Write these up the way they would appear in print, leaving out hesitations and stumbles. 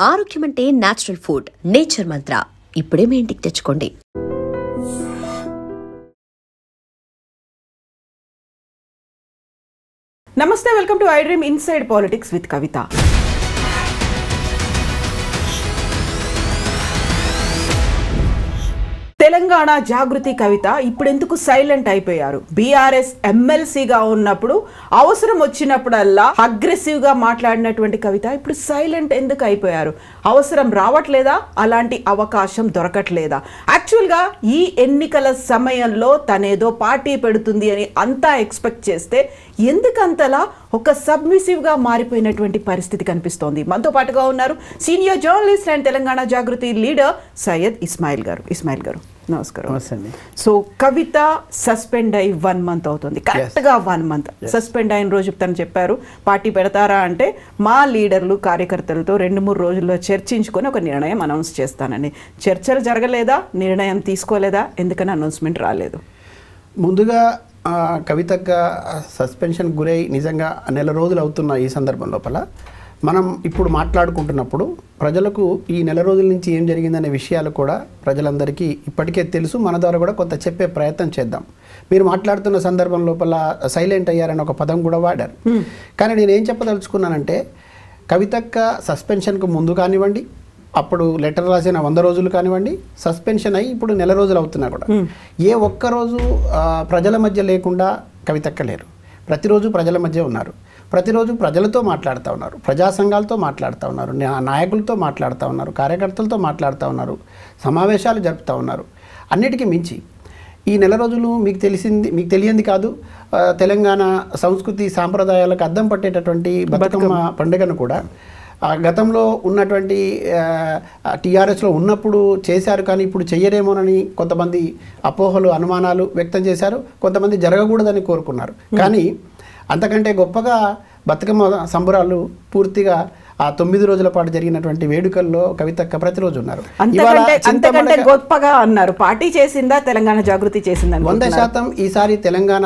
ఆరోగ్యం అంటే natural food. Nature మంత్ర ఇప్పుడే మీ ఇంటికి తెచ్చుకోండి. నమస్తే, welcome to iDream inside politics with Kavitha. Telangana Jagruthi Kavitha ఇప్పుడెందుకు సైలెంట్ అయిపోయారు? బీఆర్ఎస్ ఎమ్మెల్సీగా ఉన్నప్పుడు అవసరం వచ్చినప్పుడల్లా అగ్రెసివ్ గా మాట్లాడినటువంటి కవిత ఇప్పుడు సైలెంట్ ఎందుకు అయిపోయారు? అవసరం రావట్లేదా? అలాంటి అవకాశం దొరకట్లేదా? యాక్చువల్ గా ఈ ఎన్నికల సమయంలో తనేదో పార్టీ పెడుతుంది అని అంతా ఎక్స్పెక్ట్ చేస్తే ఎందుకంతలా ఒక సబ్మిసివ్ గా మారిపోయినటువంటి పరిస్థితి కనిపిస్తోంది? మనతో పాటుగా ఉన్నారు senior journalist and Telangana Jagruthi leader Syed Ismail garu. నమస్కారం. సో కవిత సస్పెండ్ అయి 1 month అవుతుంది, కరెక్ట్గా 1 month. సస్పెండ్ అయిన రోజు తను చెప్పారు పార్టీ పెడతారా అంటే మా లీడర్లు కార్యకర్తలతో 2-3 రోజుల్లో చర్చించుకొని ఒక నిర్ణయం అనౌన్స్ చేస్తానని. చర్చలు జరగలేదా? నిర్ణయం తీసుకోలేదా? ఎందుకని అనౌన్స్మెంట్ రాలేదు? ముందుగా కవితగా సస్పెన్షన్ గురై నిజంగా 1 నెల రోజులు అవుతున్న ఈ సందర్భం లోపల మనం ఇప్పుడు మాట్లాడుకుంటున్నప్పుడు ప్రజలకు ఈ 1 నెల రోజుల నుంచి ఏం జరిగిందనే విషయాలు కూడా ప్రజలందరికీ ఇప్పటికే తెలుసు. మన ద్వారా కూడా కొంత చెప్పే ప్రయత్నం చేద్దాం. మీరు మాట్లాడుతున్న సందర్భం లోపల సైలెంట్ అయ్యారని ఒక పదం కూడా వాడారు. కానీ నేను ఏం చెప్పదలుచుకున్నానంటే కవితక్క సస్పెన్షన్కు ముందు కానివ్వండి, అప్పుడు లెటర్ రాసిన 100 రోజులు కానివ్వండి, సస్పెన్షన్ అయ్యి ఇప్పుడు 1 నెల రోజులు అవుతున్నా కూడా ఏ ఒక్కరోజు ప్రజల మధ్య లేకుండా కవితక్క లేరు. ప్రతిరోజు ప్రజల మధ్య ఉన్నారు. ప్రతిరోజు ప్రజలతో మాట్లాడుతూ ఉన్నారు, ప్రజా సంఘాలతో మాట్లాడుతూ ఉన్నారు, నాయకులతో మాట్లాడుతూ ఉన్నారు, కార్యకర్తలతో మాట్లాడుతూ ఉన్నారు, సమావేశాలు జరుపుతూ ఉన్నారు. అన్నిటికీ మించి ఈ 1 నెల రోజులు మీకు తెలియంది కాదు, తెలంగాణ సంస్కృతి సాంప్రదాయాలకు అద్దం పట్టేటటువంటి బతుకమ్మ పండుగను కూడా గతంలో ఉన్నటువంటి టీఆర్ఎస్లో ఉన్నప్పుడు చేశారు, కానీ ఇప్పుడు చెయ్యరేమోనని కొంతమంది అపోహలు అనుమానాలు వ్యక్తం చేశారు. కొంతమంది జరగకూడదని కోరుకున్నారు. కానీ అంతకంటే గొప్పగా బతుకమ్మ సంబరాలు పూర్తిగా ఆ 9 రోజుల పాటు జరిగినటువంటి వేడుకల్లో కవితక్క ప్రతిరోజు ఉన్నారు. అంతకంటే గొప్పగా అన్నారు. పార్టీ చేసిందా, తెలంగాణ జాగృతి చేసిందా? 100% ఈసారి తెలంగాణ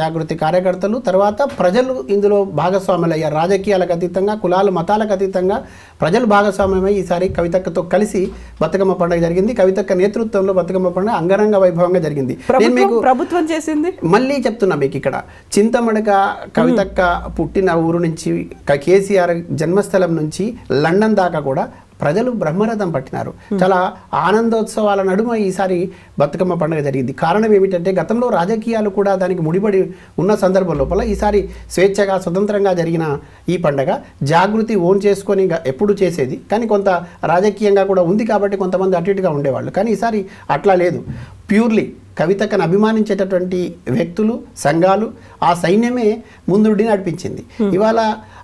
జాగృతి కార్యకర్తలు తర్వాత ప్రజలు ఇందులో భాగస్వాములు అయ్యారు. రాజకీయాలకు అతీతంగా, కులాలు మతాలకు అతీతంగా ప్రజలు భాగస్వామ్యమై ఈసారి కవితక్కతో కలిసి బతుకమ్మ పండుగ జరిగింది. కవితక్క నేతృత్వంలో బతుకమ్మ పండుగ అంగరంగ వైభవంగా జరిగింది. నేను మీకు ప్రభుత్వం చేసింది మళ్ళీ చెప్తున్నా. మీకు ఇక్కడ చింతమడక కవితక్క పుట్టిన ఊరు నుంచి కేసీఆర్ జన్మస్థలం నుంచి లండన్ దాకా కూడా ప్రజలు బ్రహ్మరథం పట్టినారు. చాలా ఆనందోత్సవాల నడుమ ఈసారి బతుకమ్మ పండుగ జరిగింది. కారణం ఏమిటంటే గతంలో రాజకీయాలు కూడా దానికి ముడిపడి ఉన్న సందర్భం లోపల ఈసారి స్వేచ్ఛగా స్వతంత్రంగా జరిగిన ఈ పండుగ జాగృతి ఓన్ చేసుకొని ఎప్పుడు చేసేది, కానీ కొంత రాజకీయంగా కూడా ఉంది కాబట్టి కొంతమంది అటు ఇటుగా ఉండేవాళ్ళు. కానీ ఈసారి అట్లా లేదు. ప్యూర్లీ కవితక్కను అభిమానించేటటువంటి వ్యక్తులు, సంఘాలు, ఆ సైన్యమే ముందుండి నడిపించింది. ఇవాళ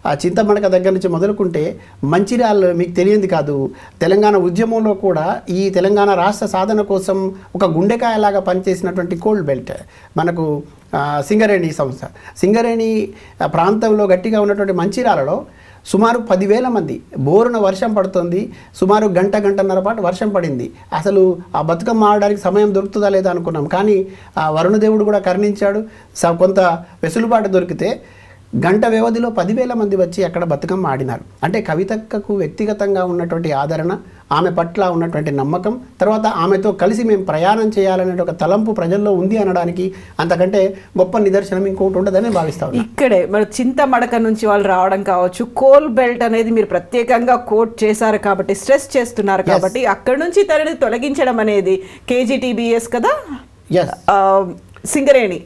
ఆ చింతమడక దగ్గర నుంచి మొదలుకుంటే మంచిర్యాల మీకు తెలియంది కాదు, తెలంగాణ ఉద్యమంలో కూడా ఈ తెలంగాణ రాష్ట్ర సాధన కోసం ఒక గుండెకాయలాగా పనిచేసినటువంటి కోల్డ్ బెల్ట్ మనకు సింగరేణి సంస్థ, సింగరేణి ప్రాంతంలో గట్టిగా ఉన్నటువంటి మంచిర్యాలలో సుమారు 10,000 మంది. బోరున వర్షం పడుతుంది, సుమారు గంటన్నర పాటు వర్షం పడింది. అసలు ఆ బతుకమ్మ ఆడడానికి సమయం దొరుకుతుందా లేదా అనుకున్నాం, కానీ ఆ వరుణదేవుడు కూడా కరుణించాడు. కొంత వెసులుబాటు దొరికితే గంట వ్యవధిలో 10,000 మంది వచ్చి అక్కడ బతుకమ్మ ఆడినారు. అంటే కవితక్కకు వ్యక్తిగతంగా ఉన్నటువంటి ఆదరణ, ఆమె పట్ల ఉన్నటువంటి నమ్మకం, తర్వాత ఆమెతో కలిసి మేము ప్రయాణం చేయాలనే ఒక తలంపు ప్రజల్లో ఉంది అనడానికి అంతకంటే గొప్ప నిదర్శనం ఇంకోటి ఉండదని భావిస్తాను. ఇక్కడే మరి చింతమడక నుంచి వాళ్ళు రావడం కావచ్చు, కోల్ బెల్ట్ అనేది మీరు ప్రత్యేకంగా కోట్ చేశారు కాబట్టి, స్ట్రెస్ చేస్తున్నారు కాబట్టి అక్కడ నుంచి తనని తొలగించడం అనేది కేజీటీబీఎస్ కదా, సింగరేణి,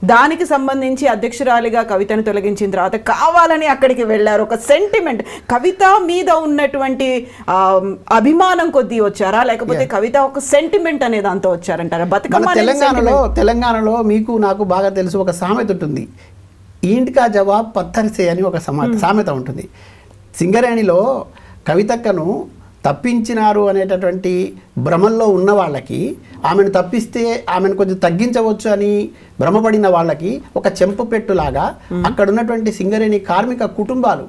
దానికి సంబంధించి అధ్యక్షురాలిగా కవితను తొలగించిన తర్వాత కావాలని అక్కడికి వెళ్ళారు. ఒక సెంటిమెంట్, కవిత మీద ఉన్నటువంటి అభిమానం కొద్దీ వచ్చారా, లేకపోతే కవిత ఒక సెంటిమెంట్ అనే దాంతో వచ్చారంటారా? బతుకమ్మ తెలంగాణలో మీకు నాకు బాగా తెలుసు, ఒక సామెత ఉంటుంది, ఈంటికా జవాబ్ పత్తర్సే అని ఒక సామెత ఉంటుంది. సింగరేణిలో కవితక్కను తప్పించినారు అనేటటువంటి భ్రమల్లో ఉన్న వాళ్ళకి, ఆమెను తప్పిస్తే ఆమెను కొంచెం తగ్గించవచ్చు అని భ్రమపడిన వాళ్ళకి ఒక చెంపపెట్టులాగా అక్కడ ఉన్నటువంటి సింగరేణి కార్మిక కుటుంబాలు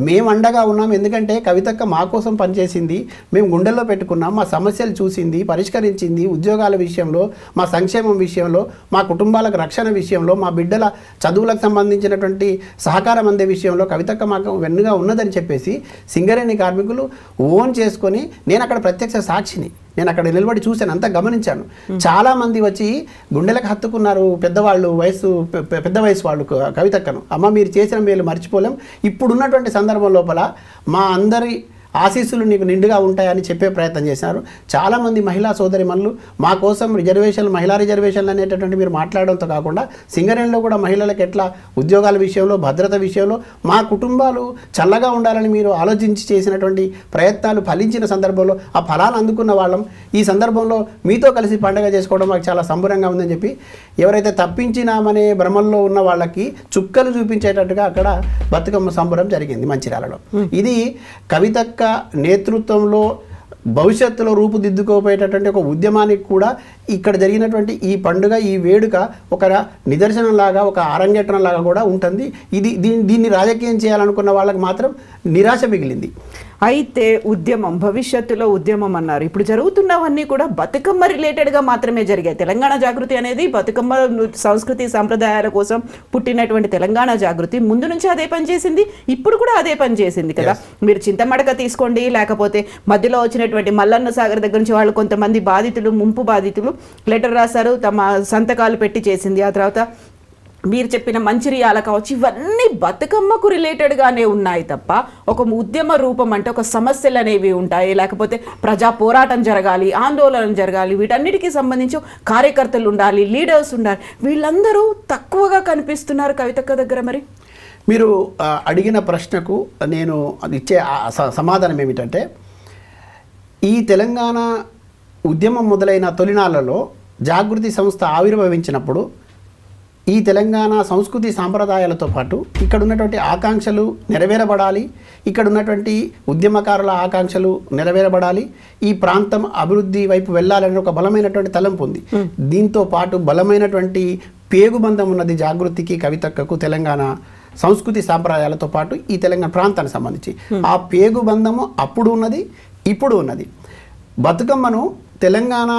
మేము అండగా ఉన్నాం, ఎందుకంటే కవితక్క మా కోసం పనిచేసింది, మేము గుండెల్లో పెట్టుకున్నాం, మా సమస్యలు చూసింది, పరిష్కరించింది, ఉద్యోగాల విషయంలో, మా సంక్షేమం విషయంలో, మా కుటుంబాలకు రక్షణ విషయంలో, మా బిడ్డల చదువులకు సంబంధించినటువంటి సహకారం అందే విషయంలో కవితక్క మాకు వెన్నుగా ఉన్నదని చెప్పేసి సింగరేణి కార్మికులు ఓన్ చేసుకొని, నేను అక్కడ ప్రత్యక్ష సాక్షిని, నేను అక్కడ నిలబడి చూశాను, అంతా గమనించాను. చాలామంది వచ్చి గుండెలకు హత్తుకున్నారు, పెద్దవాళ్ళు, పెద్ద వయసు వాళ్ళు కవితక్కను. అమ్మ మీరు చేసిన మేలు మర్చిపోలేం, ఇప్పుడున్నటువంటి సందర్భం లోపల మా అందరి ఆశీస్సులు నీకు నిండుగా ఉంటాయని చెప్పే ప్రయత్నం చేశారు. చాలామంది మహిళా సోదరిమణులు మా కోసం రిజర్వేషన్లు, మహిళా రిజర్వేషన్లు అనేటటువంటి మీరు మాట్లాడడంతో కాకుండా సింగరేణిలో కూడా మహిళలకు ఎట్లా ఉద్యోగాల విషయంలో, భద్రత విషయంలో మా కుటుంబాలు చల్లగా ఉండాలని మీరు ఆలోచించి చేసినటువంటి ప్రయత్నాలు ఫలించిన సందర్భంలో ఆ ఫలాలు అందుకున్న వాళ్ళం. ఈ సందర్భంలో మీతో కలిసి పండుగ చేసుకోవడం మాకు చాలా సంబరంగా ఉందని చెప్పి ఎవరైతే తప్పించినామనే భ్రమంలో ఉన్న వాళ్ళకి చుక్కలు చూపించేటట్టుగా అక్కడ బతుకమ్మ సంబరం జరిగింది మంచిర్యాలలో. ఇది కవితక్క నేతృత్వంలో భవిష్యత్తులో రూపుదిద్దుకోపోయేటటువంటి ఒక ఉద్యమానికి కూడా ఇక్కడ జరిగినటువంటి ఈ పండుగ, ఈ వేడుక ఒక నిదర్శనంలాగా, ఒక అరంగేట్రంలాగా కూడా ఉంటుంది. దీన్ని రాజకీయం చేయాలనుకున్న వాళ్ళకి మాత్రం నిరాశ మిగిలింది. అయితే ఉద్యమం, భవిష్యత్తులో ఉద్యమం అన్నారు. ఇప్పుడు జరుగుతున్నవన్నీ కూడా బతుకమ్మ రిలేటెడ్గా మాత్రమే జరిగాయి. తెలంగాణ జాగృతి అనేది బతుకమ్మ సంస్కృతి సంప్రదాయాల కోసం పుట్టినటువంటి తెలంగాణ జాగృతి ముందు నుంచి అదే పని చేసింది, ఇప్పుడు కూడా అదే పని చేసింది కదా. మీరు చింతమడక తీసుకోండి, లేకపోతే మధ్యలో వచ్చినటువంటి మల్లన్న సాగర్ దగ్గర నుంచి వాళ్ళు కొంతమంది బాధితులు, ముంపు బాధితులు లెటర్ రాశారు, తమ సంతకాలు పెట్టి చేసింది. ఆ తర్వాత మీరు చెప్పిన మంచిర్యాల కావచ్చు, ఇవన్నీ బతుకమ్మకు రిలేటెడ్గానే ఉన్నాయి తప్ప ఒక ఉద్యమ రూపం అంటే ఒక సమస్యలు అనేవి ఉంటాయి, లేకపోతే ప్రజా పోరాటం జరగాలి, ఆందోళన జరగాలి, వీటన్నిటికీ సంబంధించి కార్యకర్తలు ఉండాలి, లీడర్స్ ఉండాలి. వీళ్ళందరూ తక్కువగా కనిపిస్తున్నారు కవితక్క దగ్గర. మరి మీరు అడిగిన ప్రశ్నకు నేను ఇచ్చే సమాధానం ఏమిటంటే, ఈ తెలంగాణ ఉద్యమం మొదలైన తొలినాళ్లలో జాగృతి సంస్థ ఆవిర్భవించినప్పుడు ఈ తెలంగాణ సంస్కృతి సాంప్రదాయాలతో పాటు ఇక్కడ ఉన్నటువంటి ఆకాంక్షలు నెరవేరబడాలి, ఇక్కడ ఉన్నటువంటి ఉద్యమకారుల ఆకాంక్షలు నెరవేరబడాలి, ఈ ప్రాంతం అభివృద్ధి వైపు వెళ్ళాలనే ఒక బలమైనటువంటి తలంపు ఉంది. దీంతో పాటు బలమైనటువంటి పేగుబంధం ఉన్నది జాగృతికి, కవితక్కకు, తెలంగాణ సంస్కృతి సాంప్రదాయాలతో పాటు ఈ తెలంగాణ ప్రాంతానికి సంబంధించి. ఆ పేగుబంధము అప్పుడు ఉన్నది, ఇప్పుడు ఉన్నది. బతుకమ్మను తెలంగాణ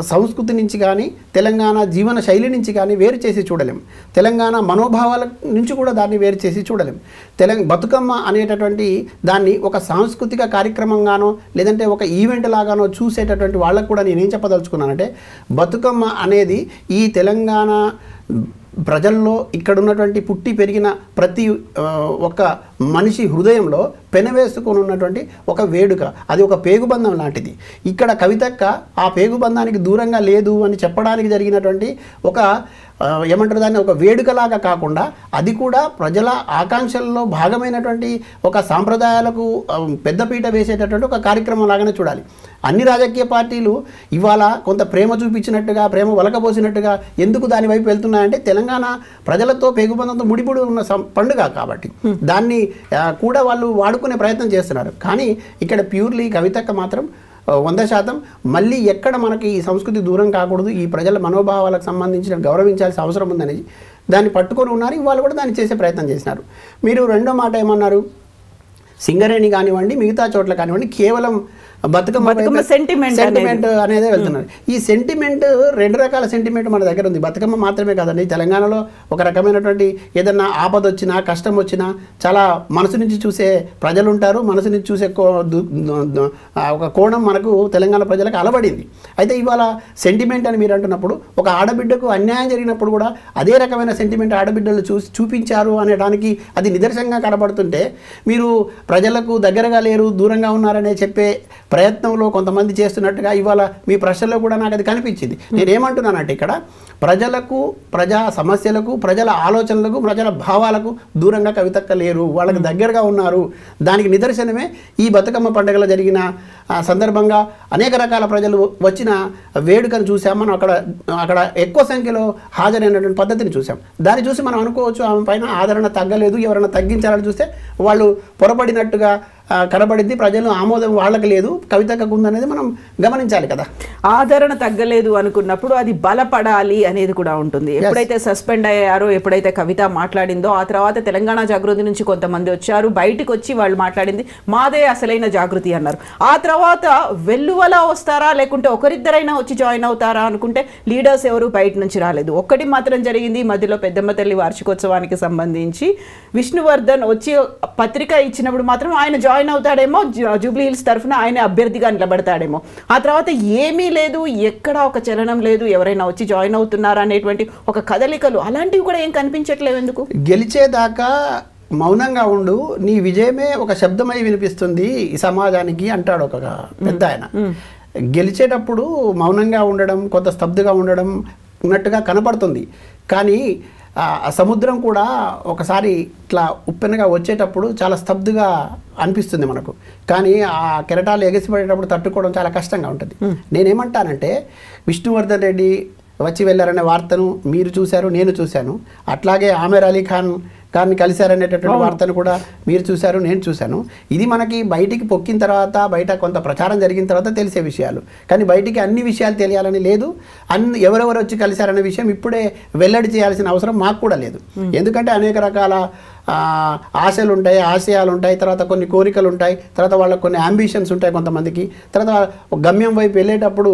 సంస్కృతి నుంచి కానీ, తెలంగాణ జీవన శైలి నుంచి కానీ వేరు చేసి చూడలేం. తెలంగాణ మనోభావాల నుంచి కూడా దాన్ని వేరు చేసి చూడలేం. బతుకమ్మ అనేటటువంటి దాన్ని ఒక సాంస్కృతిక కార్యక్రమంగానో లేదంటే ఒక ఈవెంట్ లాగానో చూసేటటువంటి వాళ్ళకు కూడా నేనేం చెప్పదలుచుకున్నానంటే, బతుకమ్మ అనేది ఈ తెలంగాణ ప్రజల్లో, ఇక్కడ ఉన్నటువంటి పుట్టి పెరిగిన ప్రతి ఒక్క మనిషి హృదయంలో పెనవేసుకొని ఉన్నటువంటి ఒక వేడుక, అది ఒక పేగుబంధం లాంటిది. ఇక్కడ కవితక్క ఆ పేగుబంధానికి దూరంగా లేదు అని చెప్పడానికి జరిగినటువంటి ఒక ఏమంటారు దాన్ని, ఒక వేడుకలాగా కాకుండా అది కూడా ప్రజల ఆకాంక్షల్లో భాగమైనటువంటి ఒక సాంప్రదాయాలకు పెద్దపీట వేసేటటువంటి ఒక కార్యక్రమం లాగానే చూడాలి. అన్ని రాజకీయ పార్టీలు ఇవాళ కొంత ప్రేమ చూపించినట్టుగా, ప్రేమ వలకబోసినట్టుగా ఎందుకు దాని వైపు వెళ్తున్నాయంటే, తెలంగాణ ప్రజలతో పేగుబంధంతో ముడిపడి ఉన్న పండుగ కాబట్టి దాన్ని కూడా వాళ్ళు వాడుకునే ప్రయత్నం చేస్తున్నారు. కానీ ఇక్కడ ప్యూర్లీ కవితక్క మాత్రం 100% మళ్ళీ ఎక్కడ మనకి ఈ సంస్కృతి దూరం కాకూడదు, ఈ ప్రజల మనోభావాలకు సంబంధించిన గౌరవించాల్సిన అవసరం ఉందని దాన్ని పట్టుకొని ఉన్నారు. ఇవాళ కూడా దాన్ని చేసే ప్రయత్నం చేసినారు. మీరు రెండో మాట ఏమన్నారు, సింగరేణి కానివ్వండి, మిగతా చోట్ల కానివ్వండి, కేవలం బతుకమ్మ సెంటిమెంట్ అనేది వెళ్తున్నారు. ఈ సెంటిమెంట్, రెండు రకాల సెంటిమెంట్ మన దగ్గర ఉంది. బతుకమ్మ మాత్రమే కాదండి, తెలంగాణలో ఒక రకమైనటువంటి ఏదన్నా ఆపద వచ్చినా, కష్టం వచ్చినా చాలా మనసు నుంచి చూసే ప్రజలు ఉంటారు. మనసు నుంచి చూసే ఒక కోణం మనకు తెలంగాణ ప్రజలకు అలవడింది. అయితే ఇవాళ సెంటిమెంట్ అని మీరు అంటున్నప్పుడు, ఒక ఆడబిడ్డకు అన్యాయం జరిగినప్పుడు కూడా అదే రకమైన సెంటిమెంట్ ఆడబిడ్డలు చూపించారు అనేదానికి అది నిదర్శనంగా కనబడుతుంటే, మీరు ప్రజలకు దగ్గరగా లేరు, దూరంగా ఉన్నారనే చెప్పే ప్రయత్నంలో కొంతమంది చేస్తున్నట్టుగా ఇవాళ మీ ప్రశ్నలో కూడా నాకు అది కనిపించింది. నేనేమంటున్నానంటే, ఇక్కడ ప్రజలకు, ప్రజా సమస్యలకు, ప్రజల ఆలోచనలకు, ప్రజల భావాలకు దూరంగా కవితక్క లేరు, వాళ్ళకి దగ్గరగా ఉన్నారు. దానికి నిదర్శనమే ఈ బతుకమ్మ పండుగలో జరిగిన సందర్భంగా అనేక రకాల ప్రజలు వచ్చిన వేడుకను చూసాం. మనం అక్కడ ఎక్కువ సంఖ్యలో హాజరైనటువంటి పద్ధతిని చూసాం. దాన్ని చూసి మనం అనుకోవచ్చు ఆమె పైన ఆదరణ తగ్గలేదు, ఎవరైనా తగ్గించాలని చూస్తే వాళ్ళు పొరపడినట్టుగా కనబడింది, ప్రజలు ఆమోదం వాళ్ళకి లేదు, కవితకు ఉందనేది మనం గమనించాలి కదా. ఆదరణ తగ్గలేదు అనుకున్నప్పుడు అది బలపడాలి అనేది కూడా ఉంటుంది. ఎప్పుడైతే సస్పెండ్ అయ్యారో, ఎప్పుడైతే కవిత మాట్లాడిందో, ఆ తర్వాత తెలంగాణ జాగృతి నుంచి కొంతమంది వచ్చారు, బయటికి వచ్చి వాళ్ళు మాట్లాడింది మాదే అసలైన జాగృతి అన్నారు. ఆ తర్వాత వెల్లువలా వస్తారా లేకుంటే ఒకరిద్దరైనా వచ్చి జాయిన్ అవుతారా అనుకుంటే లీడర్స్ ఎవరు బయట నుంచి రాలేదు. ఒక్కటి మాత్రం జరిగింది, మధ్యలో పెద్దమ్మ తల్లి వార్షికోత్సవానికి సంబంధించి విష్ణువర్ధన్ వచ్చి పత్రిక ఇచ్చినప్పుడు మాత్రం ఆయన జాయిన్ అవుతాడేమో, జూబ్లీ హిల్స్ తరఫున ఆయన అభ్యర్థిగా నిలబడతాడేమో. ఆ తర్వాత ఏమీ లేదు, ఎక్కడ ఒక చలనం లేదు, ఎవరైనా వచ్చి జాయిన్ అవుతున్నారా అనేటువంటి ఒక కదలికలు అలాంటివి కూడా ఏం కనిపించట్లేవు. ఎందుకు? గెలిచేదాకా మౌనంగా ఉండు, నీ విజయమే ఒక శబ్దమై వినిపిస్తుంది ఈ సమాజానికి అంటాడు ఒక పెద్ద ఆయన. గెలిచేటప్పుడు మౌనంగా ఉండడం, కొంత స్తబ్దుగా ఉండడం ఉన్నట్టుగా కనపడుతుంది. కానీ ఆ సముద్రం కూడా ఒకసారి ఇట్లా ఉప్పెనగా వచ్చేటప్పుడు చాలా స్తబ్దుగా అనిపిస్తుంది మనకు. కానీ ఆ కెరటాలు ఎగసిపడేటప్పుడు తట్టుకోవడం చాలా కష్టంగా ఉంటుంది. నేనేమంటానంటే, విష్ణువర్ధన్ రెడ్డి వచ్చి వెళ్ళారనే వార్తను మీరు చూశారు, నేను చూశాను. అట్లాగే ఆమెర్ అలీ ఖాన్ని కలిశారనేటటువంటి వార్తను కూడా మీరు చూశారు, నేను చూశాను. ఇది మనకి బయటికి పొక్కిన తర్వాత, బయట కొంత ప్రచారం జరిగిన తర్వాత తెలిసే విషయాలు. కానీ బయటికి అన్ని విషయాలు తెలియాలని లేదు. ఎవరెవరు వచ్చి కలిశారనే విషయం ఇప్పుడే వెల్లడి చేయాల్సిన అవసరం మాకు కూడా లేదు. ఎందుకంటే అనేక రకాల ఆశలు ఉంటాయి, ఆశయాలు ఉంటాయి, తర్వాత కొన్ని కోరికలు ఉంటాయి, తర్వాత వాళ్ళకు కొన్ని అంబిషన్స్ ఉంటాయి కొంతమందికి. తర్వాత గమ్యం వైపు వెళ్ళేటప్పుడు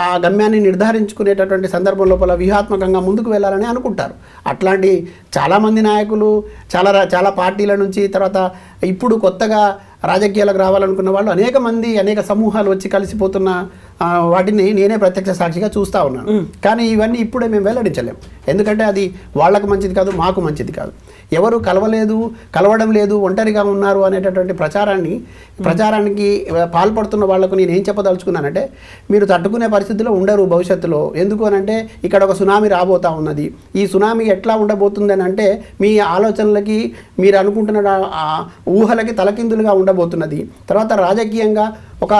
ఆ గమ్యాన్ని నిర్ధారించుకునేటటువంటి సందర్భం లోపల వ్యూహాత్మకంగా ముందుకు వెళ్ళాలని అనుకుంటారు. అట్లాంటి చాలామంది నాయకులు చాలా పార్టీల నుంచి, తర్వాత ఇప్పుడు కొత్తగా రాజకీయాలకు రావాలనుకున్న వాళ్ళు అనేక మంది, అనేక సమూహాలు వచ్చి కలిసిపోతున్న వాటిని నేనే ప్రత్యక్ష సాక్షిగా చూస్తూ ఉన్నాను. కానీ ఇవన్నీ ఇప్పుడే మేము వెల్లడించలేం. ఎందుకంటే అది వాళ్ళకు మంచిది కాదు, మాకు మంచిది కాదు. ఎవరు కలవడం లేదు, ఒంటరిగా ఉన్నారు అనేటటువంటి ప్రచారానికి పాల్పడుతున్న వాళ్లకు నేను ఏం చెప్పదలుచుకున్నానంటే, మీరు తట్టుకునే పరిస్థితిలో ఉండరు భవిష్యత్తులో. ఎందుకు అనంటే, ఇక్కడ ఒక సునామీ రాబోతా ఉన్నది. ఈ సునామీ ఎట్లా ఉండబోతుంది అని అంటే, మీ ఆలోచనలకి, మీరు అనుకుంటున్న ఊహలకి తలకిందులుగా ఉండబోతున్నది. తర్వాత రాజకీయంగా ఒక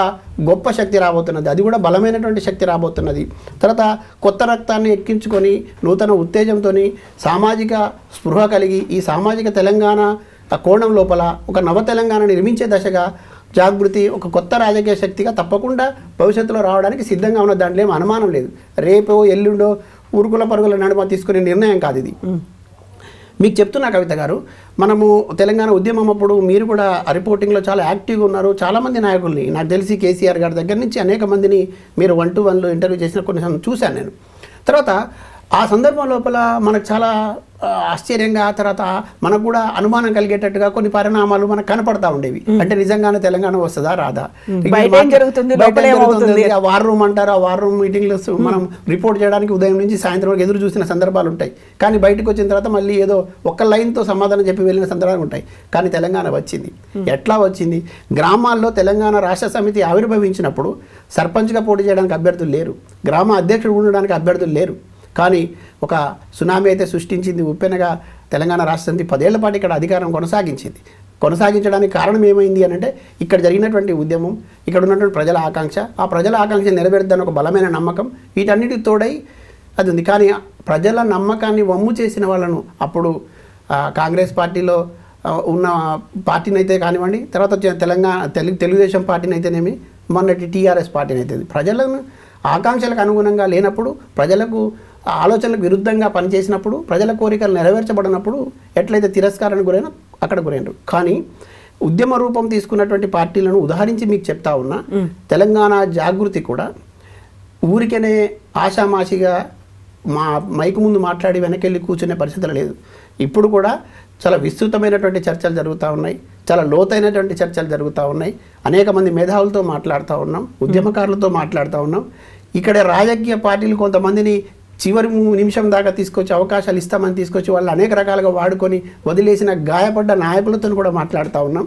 గొప్ప శక్తి రాబోతున్నది, అది కూడా బలమైనటువంటి శక్తి రాబోతున్నది. తర్వాత కొత్త రక్తాన్ని ఎక్కించుకొని, నూతన ఉత్తేజంతో, సామాజిక స్పృహ కలిగి, ఈ సామాజిక తెలంగాణ కోణం లోపల ఒక నవ తెలంగాణ నిర్మించే దశగా జాగృతి ఒక కొత్త రాజకీయ శక్తిగా తప్పకుండా భవిష్యత్తులో రావడానికి సిద్ధంగా ఉన్న దాంట్లో ఏం అనుమానం లేదు. రేపో ఎల్లుండో ఉరుకుల పరుగుల నడుమ తీసుకునే నిర్ణయం కాదు ఇది. మీకు చెప్తున్నా కవిత గారు, మనము తెలంగాణ ఉద్యమం అప్పుడు మీరు కూడా రిపోర్టింగ్లో చాలా యాక్టివ్గా ఉన్నారు. చాలామంది నాయకుల్ని, నాకు తెలిసి కేసీఆర్ గారి దగ్గర నుంచి అనేక మందిని మీరు 1-to-1 ఇంటర్వ్యూ చేసిన కొన్ని చూశాను నేను. తర్వాత ఆ సందర్భం లోపల మనకు చాలా ఆశ్చర్యంగా, తర్వాత మనకు కూడా అనుమానం కలిగేటట్టుగా కొన్ని పరిణామాలు మనకు కనపడతా ఉండేవి. అంటే నిజంగానే తెలంగాణ వస్తుందా రాదా, ఆ వార్ రూమ్ అంటారు, ఆ వార్ రూమ్ మీటింగ్లు మనం రిపోర్ట్ చేయడానికి ఉదయం నుంచి సాయంత్రం వరకు ఎదురు చూసిన సందర్భాలు ఉంటాయి. కానీ బయటకు వచ్చిన తర్వాత మళ్ళీ ఏదో ఒక్క లైన్తో సమాధానం చెప్పి వెళ్ళిన సందర్భాలు ఉంటాయి. కానీ తెలంగాణ వచ్చింది. ఎట్లా వచ్చింది? గ్రామాల్లో తెలంగాణ రాష్ట్ర సమితి ఆవిర్భవించినప్పుడు సర్పంచ్గా పోటీ చేయడానికి అభ్యర్థులు లేరు, గ్రామ అధ్యక్షుడు ఉండడానికి అభ్యర్థులు లేరు. కానీ ఒక సునామీ అయితే సృష్టించింది. ఉప్పెనగా తెలంగాణ రాష్ట్ర సమితి 10 ఏళ్ల పాటు ఇక్కడ అధికారం కొనసాగించడానికి కారణం ఏమైంది అని అంటే, ఇక్కడ జరిగినటువంటి ఉద్యమం, ఇక్కడ ఉన్నటువంటి ప్రజల ఆకాంక్ష, ఆ ప్రజల ఆకాంక్ష నెరవేరుద్దని ఒక బలమైన నమ్మకం, వీటన్నిటికి తోడై అది ఉంది. కానీ ప్రజల నమ్మకాన్ని వమ్ము చేసిన వాళ్ళను అప్పుడు కాంగ్రెస్ పార్టీలో ఉన్న పార్టీని అయితే కానివ్వండి, తర్వాత తెలుగుదేశం పార్టీని అయితేనేమి, మొన్నటి టీఆర్ఎస్ పార్టీని అయితే, ప్రజలను ఆకాంక్షలకు అనుగుణంగా లేనప్పుడు, ప్రజలకు ఆలోచనలకు విరుద్ధంగా పనిచేసినప్పుడు, ప్రజల కోరికలు నెరవేర్చబడినప్పుడు ఎట్లయితే తిరస్కారానికి గురైనా అక్కడ గురైనరు. కానీ ఉద్యమ రూపం తీసుకున్నటువంటి పార్టీలను ఉదాహరించి మీకు చెప్తా ఉన్నా, తెలంగాణ జాగృతి కూడా ఊరికనే ఆషామాషిగా మైకు ముందు మాట్లాడి వెనకెళ్ళి కూర్చునే పరిస్థితులు లేదు. ఇప్పుడు కూడా చాలా విస్తృతమైనటువంటి చర్చలు జరుగుతూ ఉన్నాయి, చాలా లోతైనటువంటి చర్చలు జరుగుతూ ఉన్నాయి. అనేక మంది మేధావులతో మాట్లాడుతూ ఉన్నాం, ఉద్యమకారులతో మాట్లాడుతూ ఉన్నాం. ఇక్కడ రాజకీయ పార్టీలు కొంతమందిని చివరి నిమిషం దాకా తీసుకొచ్చి అవకాశాలు ఇస్తామని తీసుకొచ్చి వాళ్ళు అనేక రకాలుగా వాడుకొని వదిలేసిన గాయపడ్డ నాయకులతో కూడా మాట్లాడుతూ ఉన్నాం.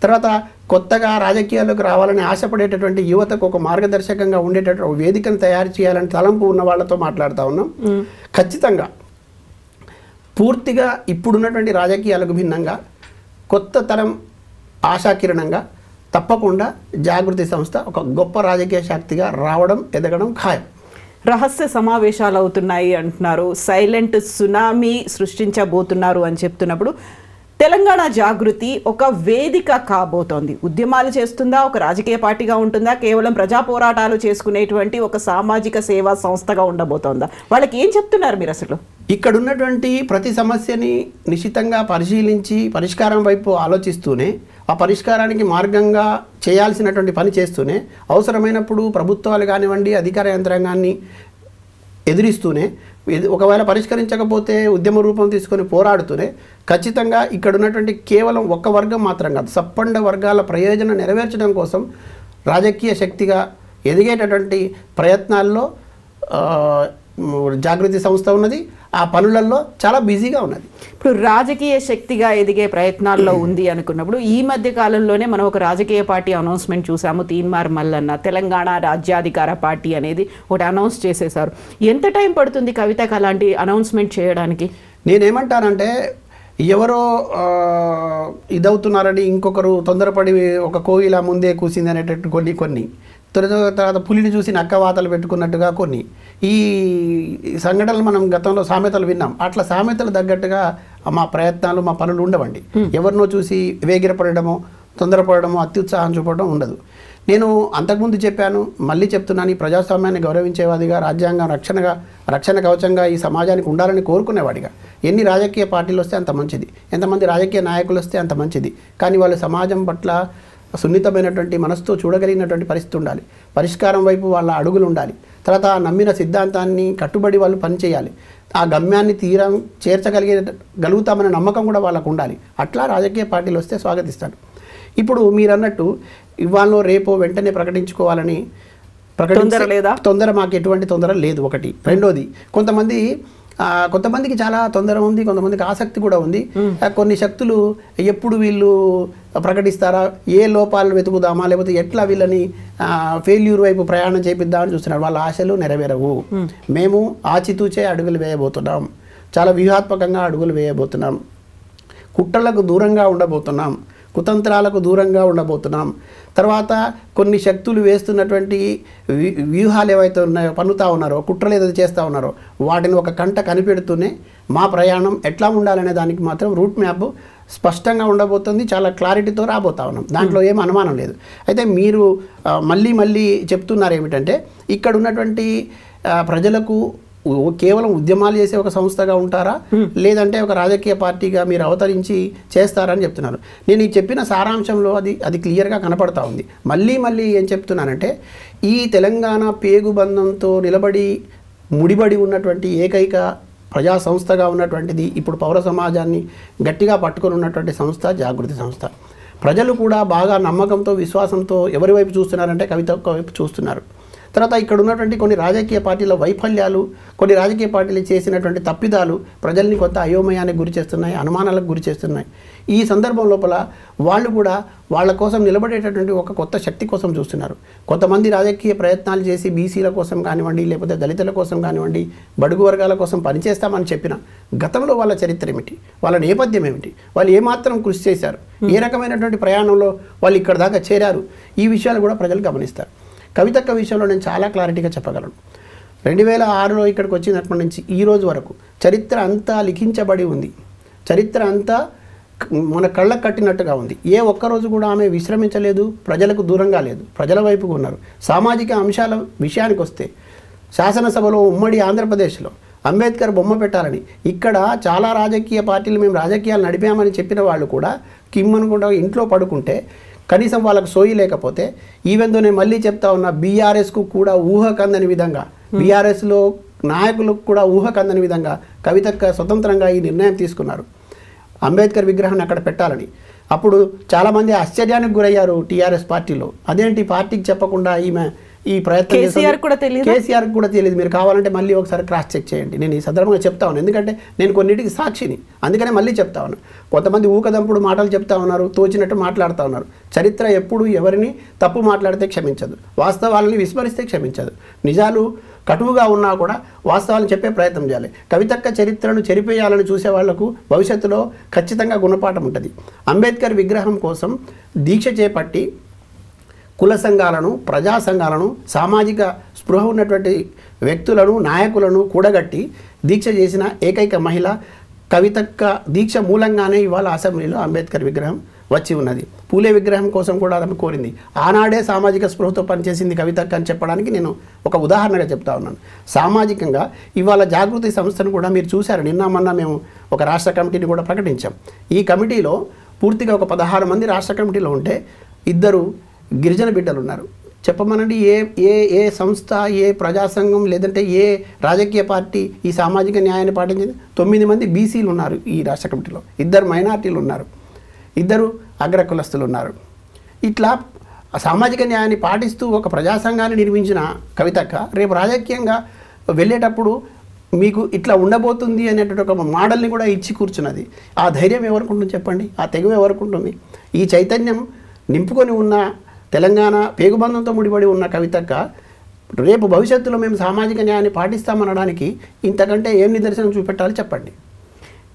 తర్వాత కొత్తగా రాజకీయాల్లోకి రావాలని ఆశపడేటటువంటి యువతకు ఒక మార్గదర్శకంగా ఉండేటటువంటి వేదికను తయారు చేయాలని తలంపు ఉన్న వాళ్ళతో మాట్లాడుతూ ఉన్నాం. ఖచ్చితంగా పూర్తిగా ఇప్పుడున్నటువంటి రాజకీయాలకు భిన్నంగా కొత్త తరం ఆశాకిరణంగా తప్పకుండా జాగృతి సంస్థ ఒక గొప్ప రాజకీయ శక్తిగా రావడం, ఎదగడం ఖాయం. రహస్య సమావేశాలు అవుతున్నాయి అంటున్నారు, సైలెంట్ సునామీ సృష్టించబోతున్నారు అని చెప్తున్నప్పుడు తెలంగాణ జాగృతి ఒక వేదిక కాబోతోంది. ఉద్యమాలు చేస్తుందా, ఒక రాజకీయ పార్టీగా ఉంటుందా, కేవలం ప్రజా పోరాటాలు చేసుకునేటువంటి ఒక సామాజిక సేవా సంస్థగా ఉండబోతోందా? వాళ్ళకి ఏం చెప్తున్నారు మీరు అసలు? ఇక్కడ ఉన్నటువంటి ప్రతి సమస్యని నిశితంగా పరిశీలించి పరిష్కారం వైపు ఆలోచిస్తూనే, ఆ పరిష్కారానికి మార్గంగా చేయాల్సినటువంటి పని చేస్తూనే, అవసరమైనప్పుడు ప్రభుత్వాలు కానివ్వండి అధికార యంత్రాంగాన్ని ఎదిరిస్తూనే, ఒకవేళ పరిష్కరించకపోతే ఉద్యమ రూపం తీసుకొని పోరాడుతూనే ఖచ్చితంగా ఇక్కడ ఉన్నటువంటి కేవలం ఒక్క వర్గం మాత్రం కాదు, సప్పండ వర్గాల ప్రయోజనం నెరవేర్చడం కోసం రాజకీయ శక్తిగా ఎదిగేటటువంటి ప్రయత్నాల్లో జాగృతి సంస్థ ఉన్నది. ఆ పనులలో చాలా బిజీగా ఉన్నది. ఇప్పుడు రాజకీయ శక్తిగా ఎదిగే ప్రయత్నాల్లో ఉంది అనుకున్నప్పుడు ఈ మధ్య కాలంలోనే మనం ఒక రాజకీయ పార్టీ అనౌన్స్మెంట్ చూసాము. తీన్మార్ మల్లన్న తెలంగాణ రాజ్యాధికార పార్టీ అనేది ఒకటి అనౌన్స్ చేసేశారు. ఎంత టైం పడుతుంది కవితకు అలాంటి అనౌన్స్మెంట్ చేయడానికి? నేనేమంటానంటే, ఎవరో ఇదవుతున్నారని ఇంకొకరు తొందరపడి ఒక కోయిల ముందే కూసింది అనేటట్టు కొన్ని తర్వాత పులిని చూసి నక్క వాతలు పెట్టుకున్నట్టుగా కొన్ని ఈ సంఘటనలు మనం గతంలో సామెతలు విన్నాం. అట్లా సామెతలు తగ్గట్టుగా మా ప్రయత్నాలు మా పనులు ఉండవండి. ఎవరినో చూసి వేగిరపడమో తొందరపడమో అత్యుత్సాహం చూపడం ఉండదు. నేను అంతకుముందు చెప్పాను, మళ్ళీ చెప్తున్నాను, ఈ ప్రజాస్వామ్యాన్ని గౌరవించేవాదిగా, రాజ్యాంగం రక్షణ కవచంగా ఈ సమాజానికి ఉండాలని కోరుకునేవాడిగా, ఎన్ని రాజకీయ పార్టీలు వస్తే అంత మంచిది, ఎంతమంది రాజకీయ నాయకులు వస్తే అంత మంచిది. కానీ వాళ్ళు సమాజం పట్ల సున్నితమైనటువంటి మనసుతో చూడగలిగినటువంటి పరిస్థితి ఉండాలి. పరిష్కారం వైపు వాళ్ళ అడుగులు ఉండాలి. తర్వాత నమ్మిన సిద్ధాంతాన్ని కట్టుబడి వాళ్ళు పనిచేయాలి. ఆ గమ్యాన్ని చేర్చగలుగుతామనే నమ్మకం కూడా వాళ్ళకు ఉండాలి. అట్లా రాజకీయ పార్టీలు వస్తే స్వాగతిస్తాను. ఇప్పుడు మీరు అన్నట్టు ఇవాళ రేపో వెంటనే ప్రకటించుకోవాలని తొందర మాకు ఎటువంటి తొందర లేదు. ఒకటి. రెండోది, కొంతమందికి చాలా తొందర ఉంది, కొంతమందికి ఆసక్తి కూడా ఉంది. కొన్ని శక్తులు ఎప్పుడు వీళ్ళు ప్రకటిస్తారా, ఏ లోపాలు వెతుకుదామా, లేకపోతే ఎట్లా వీళ్ళని ఫెయిల్యూర్ వైపు ప్రయాణం చేపిద్దామని చూస్తున్నారు. వాళ్ళ ఆశలు నెరవేరవు. మేము ఆచితూచే అడుగులు వేయబోతున్నాం, చాలా వ్యూహాత్మకంగా అడుగులు వేయబోతున్నాం, కుట్రలకు దూరంగా ఉండబోతున్నాం, కుతంత్రాలకు దూరంగా ఉండబోతున్నాం. తర్వాత కొన్ని శక్తులు వేస్తున్నటువంటి వ్యూహాలు ఏవైతే ఉన్నాయో, పన్నుతా ఉన్నారో, కుట్రలు ఏదైతే చేస్తూ ఉన్నారో వాటిని ఒక కంట కనిపెడుతూనే మా ప్రయాణం ఎట్లా ఉండాలనే దానికి మాత్రం రూట్ మ్యాప్ స్పష్టంగా ఉండబోతుంది. చాలా క్లారిటీతో రాబోతా ఉన్నాం. దాంట్లో ఏం అనుమానం లేదు. అయితే మీరు మళ్ళీ చెప్తున్నారు ఏమిటంటే, ఇక్కడ ఉన్నటువంటి ప్రజలకు కేవలం ఉద్యమాలు చేసే ఒక సంస్థగా ఉంటారా, లేదంటే ఒక రాజకీయ పార్టీగా మీరు అవతరించి చేస్తారని చెప్తున్నారు. నేను ఈ చెప్పిన సారాంశంలో అది క్లియర్గా కనపడతా ఉంది. మళ్ళీ ఏం చెప్తున్నానంటే, ఈ తెలంగాణ పేగుబంధంతో ముడిబడి ఉన్నటువంటి ఏకైక ప్రజా సంస్థగా ఉన్నటువంటిది, ఇప్పుడు పౌర సమాజాన్ని గట్టిగా పట్టుకొని ఉన్నటువంటి సంస్థ జాగృతి సంస్థ. ప్రజలు కూడా బాగా నమ్మకంతో విశ్వాసంతో ఎవరి వైపు చూస్తున్నారంటే కవిత వైపు చూస్తున్నారు. తర్వాత ఇక్కడ ఉన్నటువంటి కొన్ని రాజకీయ పార్టీల వైఫల్యాలు, కొన్ని రాజకీయ పార్టీలు చేసినటువంటి తప్పిదాలు ప్రజల్ని కొంత అయోమయానికి గురి చేస్తున్నాయి, అనుమానాలకు గురి చేస్తున్నాయి. ఈ సందర్భం లోపల వాళ్ళు కూడా వాళ్ళ కోసం నిలబడేటటువంటి ఒక కొత్త శక్తి కోసం చూస్తున్నారు. కొంతమంది రాజకీయ ప్రయత్నాలు చేసి బీసీల కోసం కానివ్వండి, లేకపోతే దళితుల కోసం కానివ్వండి, బడుగు వర్గాల కోసం పనిచేస్తామని చెప్పిన గతంలో వాళ్ళ చరిత్ర ఏమిటి, వాళ్ళ నేపథ్యం ఏమిటి, వాళ్ళు ఏమాత్రం కృషి చేశారు, ఏ రకమైనటువంటి ప్రయాణంలో వాళ్ళు ఇక్కడ దాకా చేరారు, ఈ విషయాలు కూడా ప్రజలు గమనిస్తారు. కవితక్క విషయంలో నేను చాలా క్లారిటీగా చెప్పగలను. 2006లో ఇక్కడికి వచ్చినప్పటి నుంచి ఈ రోజు వరకు చరిత్ర అంతా లిఖించబడి ఉంది. చరిత్ర అంతా మన కళ్ళకు కట్టినట్టుగా ఉంది. ఏ ఒక్కరోజు కూడా ఆమె విశ్రమించలేదు, ప్రజలకు దూరంగా లేదు, ప్రజల వైపుగా ఉన్నారు. సామాజిక అంశాల విషయానికి వస్తే శాసనసభలో ఉమ్మడి ఆంధ్రప్రదేశ్లో అంబేద్కర్ బొమ్మ పెట్టాలని ఇక్కడ చాలా రాజకీయ పార్టీలు మేము రాజకీయాలు నడిపామని చెప్పిన వాళ్ళు కూడా కిమ్మనుకుంటా ఇంట్లో పడుకుంటే కనీసం వాళ్ళకు సోయి లేకపోతే, ఈవెందో నేను మళ్ళీ చెప్తా ఉన్నా, బీఆర్ఎస్కు కూడా ఊహకందని విధంగా, బీఆర్ఎస్లో నాయకులకు కూడా ఊహకందని విధంగా కవితక్క స్వతంత్రంగా ఈ నిర్ణయం తీసుకున్నారు అంబేద్కర్ విగ్రహాన్ని అక్కడ పెట్టాలని. అప్పుడు చాలామంది ఆశ్చర్యానికి గురయ్యారు టీఆర్ఎస్ పార్టీలో. అదేంటి పార్టీకి చెప్పకుండా ఈమె ఈ ప్రయత్నం కేసీఆర్ కూడా తెలియదు. మీరు కావాలంటే మళ్ళీ ఒకసారి క్రాస్ చెక్ చేయండి. నేను ఈ సందర్భంగా చెప్తా ఉన్నాను, ఎందుకంటే నేను కొన్నిటికి సాక్షిని, అందుకనే మళ్ళీ చెప్తా ఉన్నాను. కొంతమంది ఊకదంపుడు మాటలు చెప్తా ఉన్నారు, తోచినట్టు మాట్లాడుతూ ఉన్నారు. చరిత్ర ఎప్పుడు ఎవరిని తప్పు మాట్లాడితే క్షమించదు, వాస్తవాలని విస్మరిస్తే క్షమించదు. నిజాలు కటువుగా ఉన్నా కూడా వాస్తవాలను చెప్పే ప్రయత్నం చేయాలి. కవితక్క చరిత్రను చెరిపేయాలని చూసే వాళ్లకు భవిష్యత్తులో ఖచ్చితంగా గుణపాఠం ఉంటుంది. అంబేద్కర్ విగ్రహం కోసం దీక్ష చేపట్టి కుల సంఘాలను, ప్రజా సంఘాలను, సామాజిక స్పృహ ఉన్నటువంటి వ్యక్తులను, నాయకులను కూడగట్టి దీక్ష చేసిన ఏకైక మహిళ కవితక్క దీక్ష మూలంగానే ఇవాళ అసెంబ్లీలో అంబేద్కర్ విగ్రహం వచ్చి ఉన్నది. పూలే విగ్రహం కోసం కూడా ఆమె కోరింది. ఆనాడే సామాజిక స్పృహతో పనిచేసింది కవితక్క అని చెప్పడానికి నేను ఒక ఉదాహరణగా చెప్తా ఉన్నాను. సామాజికంగా ఇవాళ జాగృతి సంస్థను కూడా మీరు చూశారు. నిన్న మొన్న మేము ఒక రాష్ట్ర కమిటీని కూడా ప్రకటించాం. ఈ కమిటీలో పూర్తిగా ఒక 16 మంది రాష్ట్ర కమిటీలో ఉంటే 2 గిరిజన బిడ్డలు ఉన్నారు. చెప్పమనండి, ఏ సంస్థ, ఏ ప్రజాసంఘం లేదంటే ఏ రాజకీయ పార్టీ ఈ సామాజిక న్యాయాన్ని పాటించింది? 9 మంది బీసీలు ఉన్నారు ఈ రాష్ట్ర కమిటీలో, 2 మైనార్టీలు ఉన్నారు, 2 అగ్రకులస్తులు ఉన్నారు. ఇట్లా సామాజిక న్యాయాన్ని పాటిస్తూ ఒక ప్రజాసంఘాన్ని నిర్మించిన కవితక్క రేపు రాజకీయంగా వెళ్ళేటప్పుడు మీకు ఇట్లా ఉండబోతుంది అనేటువంటి ఒక మోడల్ని కూడా ఇచ్చి కూర్చున్నది. ఆ ధైర్యం ఎవరికి ఉంటుంది చెప్పండి? ఆ తెగువ ఎవరికి ఉంటుంది? ఈ చైతన్యం నింపుకొని ఉన్న తెలంగాణ పేగుబంధంతో ముడిపడి ఉన్న కవితక్క రేపు భవిష్యత్తులో మేము సామాజిక న్యాయాన్ని పాటిస్తామనడానికి ఇంతకంటే ఏం నిదర్శనం చూపెట్టాలి చెప్పండి?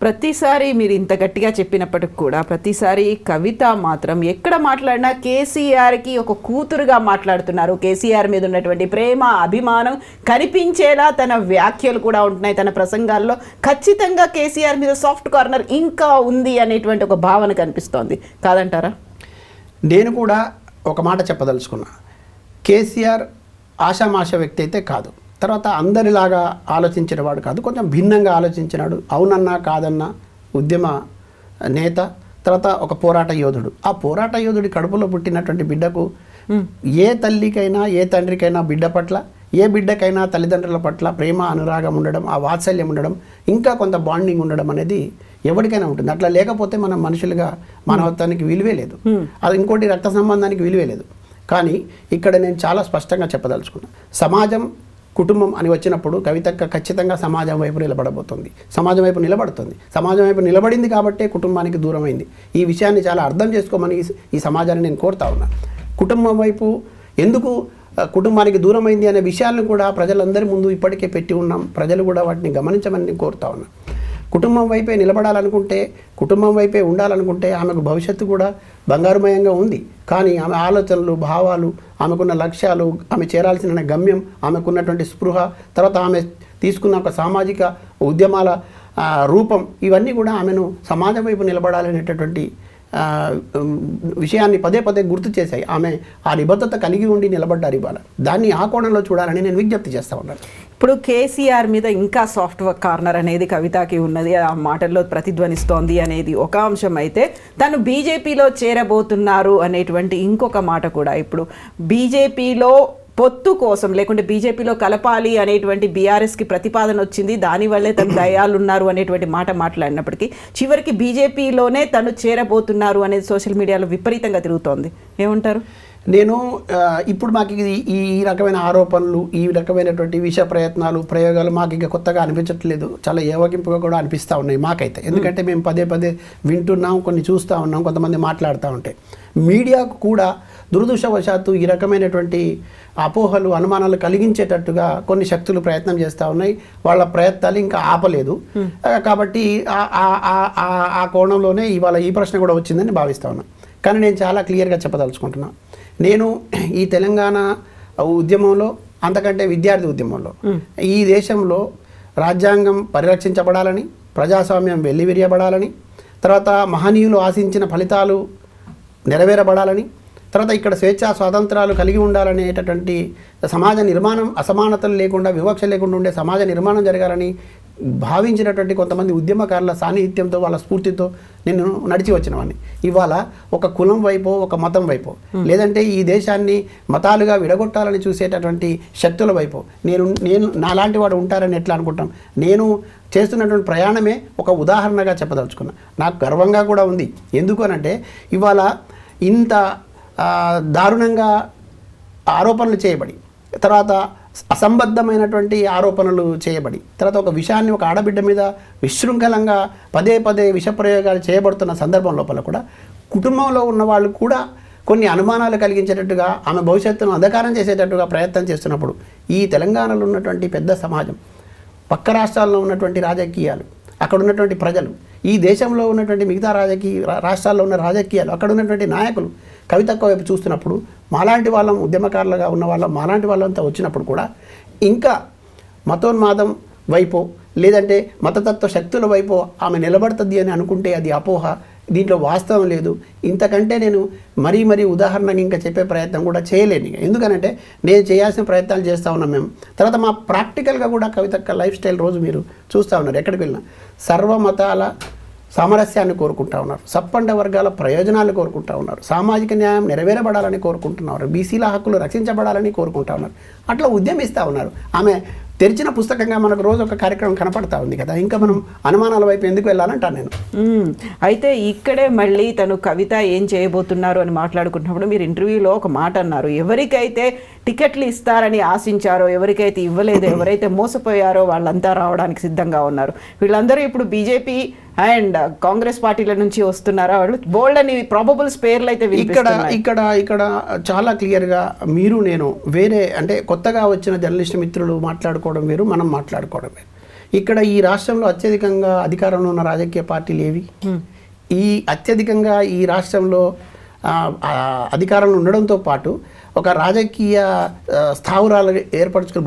ప్రతిసారి మీరు ఇంత గట్టిగా చెప్పినప్పటికి కూడా ప్రతిసారి కవిత మాత్రం ఎక్కడ మాట్లాడినా కేసీఆర్కి ఒక కూతురుగా మాట్లాడుతున్నారు. కేసీఆర్ మీద ఉన్నటువంటి ప్రేమ, అభిమానం కనిపించేలా తన వ్యాఖ్యలు కూడా ఉంటున్నాయి. తన ప్రసంగాల్లో ఖచ్చితంగా కేసీఆర్ మీద సాఫ్ట్ కార్నర్ ఇంకా ఉంది అనేటువంటి ఒక భావన కనిపిస్తోంది, కాదంటారా? నేను కూడా ఒక మాట చెప్పదలుచుకున్నా. కేసీఆర్ ఆషామాష వ్యక్తి అయితే కాదు. తర్వాత అందరిలాగా ఆలోచించిన వాడు కాదు, కొంచెం భిన్నంగా ఆలోచించినాడు. అవునన్నా కాదన్నా ఉద్యమ నేత, తర్వాత ఒక పోరాట యోధుడు. ఆ పోరాట యోధుడి కడుపులో పుట్టినటువంటి బిడ్డకు ఏ తల్లికైనా ఏ తండ్రికైనా బిడ్డ పట్ల, ఏ బిడ్డకైనా తల్లిదండ్రుల పట్ల ప్రేమ, అనురాగం ఉండడం, ఆ వాత్సల్యం ఉండడం, ఇంకా కొంత బాండింగ్ ఉండడం అనేది ఎవరికైనా ఉంటుంది. అట్లా లేకపోతే మనం మనుషులుగా మానవత్వానికి విలువే లేదు. అది ఇంకోటి రక్త సంబంధానికి విలువే లేదు. కానీ ఇక్కడ నేను చాలా స్పష్టంగా చెప్పదలుచుకున్నా. సమాజం, కుటుంబం అని వచ్చినప్పుడు కవితక్క ఖచ్చితంగా సమాజం వైపు నిలబడబోతుంది, సమాజం వైపు నిలబడుతుంది. సమాజం వైపు నిలబడింది కాబట్టే కుటుంబానికి దూరమైంది. ఈ విషయాన్ని చాలా అర్థం చేసుకోమని ఈ సమాజాన్ని నేను కోరుతా ఉన్నా. కుటుంబం వైపు ఎందుకు కుటుంబానికి దూరమైంది అనే విషయాలను కూడా ప్రజలందరి ముందు ఇప్పటికే పెట్టి ఉన్నాం. ప్రజలు కూడా వాటిని గమనించమని నేను కోరుతా ఉన్నా. కుటుంబం వైపే నిలబడాలనుకుంటే, కుటుంబం వైపే ఉండాలనుకుంటే ఆమెకు భవిష్యత్తు కూడా బంగారుమయంగా ఉంది. కానీ ఆమె ఆలోచనలు, భావాలు, ఆమెకున్న లక్ష్యాలు, ఆమె చేరాల్సిన గమ్యం, ఆమెకున్నటువంటి స్పృహ, తర్వాత ఆమె తీసుకున్న ఒక సామాజిక ఉద్యమాల రూపం, ఇవన్నీ కూడా ఆమెను సమాజం వైపు నిలబడాలనేటటువంటి విషయాన్ని పదే పదే గుర్తు చేశాయి. ఆమె ఆ నిబద్ధత కలిగి ఉండి నిలబడ్డారు. ఇవాళ దాన్ని ఆ కోణంలో చూడాలని నేను విజ్ఞప్తి చేస్తూ ఉన్నాను. ఇప్పుడు కేసీఆర్ మీద ఇంకా సాఫ్ట్ కార్నర్ అనేది కవితకి ఉన్నది, ఆ మాటల్లో ప్రతిధ్వనిస్తోంది అనేది ఒక అంశం అయితే, తను బీజేపీలో చేరబోతున్నారు అనేటువంటి ఇంకొక మాట కూడా ఇప్పుడు బీజేపీలో పొత్తు కోసం లేకుంటే బీజేపీలో కలపాలి అనేటువంటి బీఆర్ఎస్కి ప్రతిపాదన వచ్చింది. దానివల్లే తను దయాలు ఉన్నారు అనేటువంటి మాట మాట్లాడినప్పటికీ చివరికి బీజేపీలోనే తను చేరబోతున్నారు అనేది సోషల్ మీడియాలో విపరీతంగా తిరుగుతోంది. ఏమంటారు? నేను ఇప్పుడు మాకు ఈ రకమైన ఆరోపణలు, ఈ రకమైనటువంటి విష ప్రయత్నాలు, ప్రయోగాలు మాకు ఇక కొత్తగా అనిపించట్లేదు. చాలా ఏవగింపుగా కూడా అనిపిస్తూ ఉన్నాయి మాకైతే. ఎందుకంటే మేము పదే పదే వింటున్నాం, కొన్ని చూస్తూ ఉన్నాం, కొంతమంది మాట్లాడుతూ ఉంటే. మీడియాకు కూడా దురదృష్టవశాత్తు ఈ రకమైనటువంటి అపోహలు, అనుమానాలు కలిగించేటట్టుగా కొన్ని శక్తులు ప్రయత్నం చేస్తూ ఉన్నాయి. వాళ్ళ ప్రయత్నాలు ఇంకా ఆపలేదు. కాబట్టి ఆ కోణంలోనే ఇవాళ ఈ ప్రశ్న కూడా వచ్చిందని భావిస్తూ ఉన్నాను. కానీ నేను చాలా క్లియర్గా చెప్పదలుచుకుంటున్నాను. నేను ఈ తెలంగాణ ఉద్యమంలో, అంతకంటే విద్యార్థి ఉద్యమంలో, ఈ దేశంలో రాజ్యాంగం పరిరక్షించబడాలని, ప్రజాస్వామ్యం వెల్లివిరియబడాలని, తర్వాత మహనీయులు ఆశించిన ఫలితాలు నెరవేరబడాలని, తర్వాత ఇక్కడ స్వేచ్ఛా స్వాతంత్రాలు కలిగి ఉండాలనేటటువంటి సమాజ నిర్మాణం, అసమానతలు లేకుండా, వివక్ష లేకుండా ఉండే సమాజ నిర్మాణం జరగాలని భావించినటువంటి కొంతమంది ఉద్యమకారుల సాన్నిహిత్యంతో, వాళ్ళ స్ఫూర్తితో నేను నడిచి వచ్చినవాడిని. ఇవాళ ఒక కులం వైపో, ఒక మతం వైపో, లేదంటే ఈ దేశాన్ని మతాలుగా విడగొట్టాలని చూసేటటువంటి శక్తుల వైపు నేను నాలాంటి వాడు ఉంటారని ఎట్లా అనుకుంటాం? నేను చేస్తున్నటువంటి ప్రయాణమే ఒక ఉదాహరణగా చెప్పదలుచుకున్నా. నాకు గర్వంగా కూడా ఉంది. ఎందుకు అనంటే ఇవాళ ఇంత దారుణంగా ఆరోపణలు చేయబడి, తర్వాత అసంబద్ధమైనటువంటి ఆరోపణలు చేయబడి, తర్వాత ఒక విషయాన్ని ఒక ఆడబిడ్డ మీద విశృంఖలంగా పదే పదే విషప్రయోగాలు చేయబడుతున్న సందర్భం లోపల కూడా కుటుంబంలో ఉన్న వాళ్ళు కూడా కొన్ని అనుమానాలు కలిగించేటట్టుగా, ఆమె భవిష్యత్తును అంధకారం చేసేటట్టుగా ప్రయత్నం చేస్తున్నప్పుడు ఈ తెలంగాణలో ఉన్నటువంటి పెద్ద సమాజం, పక్క రాష్ట్రాల్లో ఉన్నటువంటి రాజకీయాలు, అక్కడ ఉన్నటువంటి ప్రజలు, ఈ దేశంలో ఉన్నటువంటి మిగతా రాష్ట్రాల్లో ఉన్న రాజకీయాలు, అక్కడ ఉన్నటువంటి నాయకులు కవితక్క వైపు చూస్తున్నప్పుడు, మాలాంటి వాళ్ళం ఉద్యమకారులుగా ఉన్న వాళ్ళం, మాలాంటి వాళ్ళంతా వచ్చినప్పుడు కూడా ఇంకా మతోన్మాదం వైపు, లేదంటే మతతత్వ శక్తుల వైపు ఆమె నిలబడుతుంది అని అనుకుంటే అది అపోహ. దీంట్లో వాస్తవం లేదు. ఇంతకంటే నేను మరీ ఉదాహరణగా ఇంకా చెప్పే ప్రయత్నం కూడా చేయలేను. ఎందుకనంటే నేను చేయాల్సిన ప్రయత్నాలు చేస్తూ ఉన్నాం మేము. తర్వాత మా ప్రాక్టికల్గా కూడా కవితక్క లైఫ్ స్టైల్ రోజు మీరు చూస్తూ ఉన్నారు. ఎక్కడికి వెళ్ళినా సర్వమతాల సామరస్యాన్ని కోరుకుంటా ఉన్నారు, సప్పండ వర్గాల ప్రయోజనాలు కోరుకుంటా ఉన్నారు, సామాజిక న్యాయం నెరవేరబడాలని కోరుకుంటున్నారు, బీసీల హక్కులు రక్షించబడాలని కోరుకుంటా ఉన్నారు. అట్లా ఉద్యమిస్తూ ఉన్నారు. ఆమె తెరిచిన పుస్తకంగా మనకు రోజు ఒక కార్యక్రమం కనపడతా ఉంది కదా. ఇంకా మనం అనుమానాల వైపు ఎందుకు వెళ్ళాలంటాను నేను. అయితే ఇక్కడే మళ్ళీ తను కవిత ఏం చేయబోతున్నారు అని మాట్లాడుకుంటున్నప్పుడు మీరు ఇంటర్వ్యూలో ఒక మాట అన్నారు, ఎవరికైతే టికెట్లు ఇస్తారని ఆశించారో, ఎవరికైతే ఇవ్వలేదో, ఎవరైతే మోసపోయారో వాళ్ళంతా రావడానికి సిద్ధంగా ఉన్నారు. వీళ్ళందరూ ఇప్పుడు బీజేపీ అండ్ కాంగ్రెస్ పార్టీల నుంచి వస్తున్నారా? వాళ్ళు బోల్డ్ అని ప్రాబబుల్స్ పేర్లు అయితే ఇక్కడ చాలా క్లియర్గా మీరు నేను వేరే అంటే కొత్తగా వచ్చిన జర్నలిస్ట్ మిత్రులు మాట్లాడుకోవడం వేరు, మనం మాట్లాడుకోవడం వేరు. ఇక్కడ ఈ రాష్ట్రంలో అత్యధికంగా అధికారంలో ఉన్న రాజకీయ పార్టీలు ఏవి? అత్యధికంగా ఈ రాష్ట్రంలో అధికారంలో ఉండడంతో పాటు ఒక రాజకీయ స్థావరాలు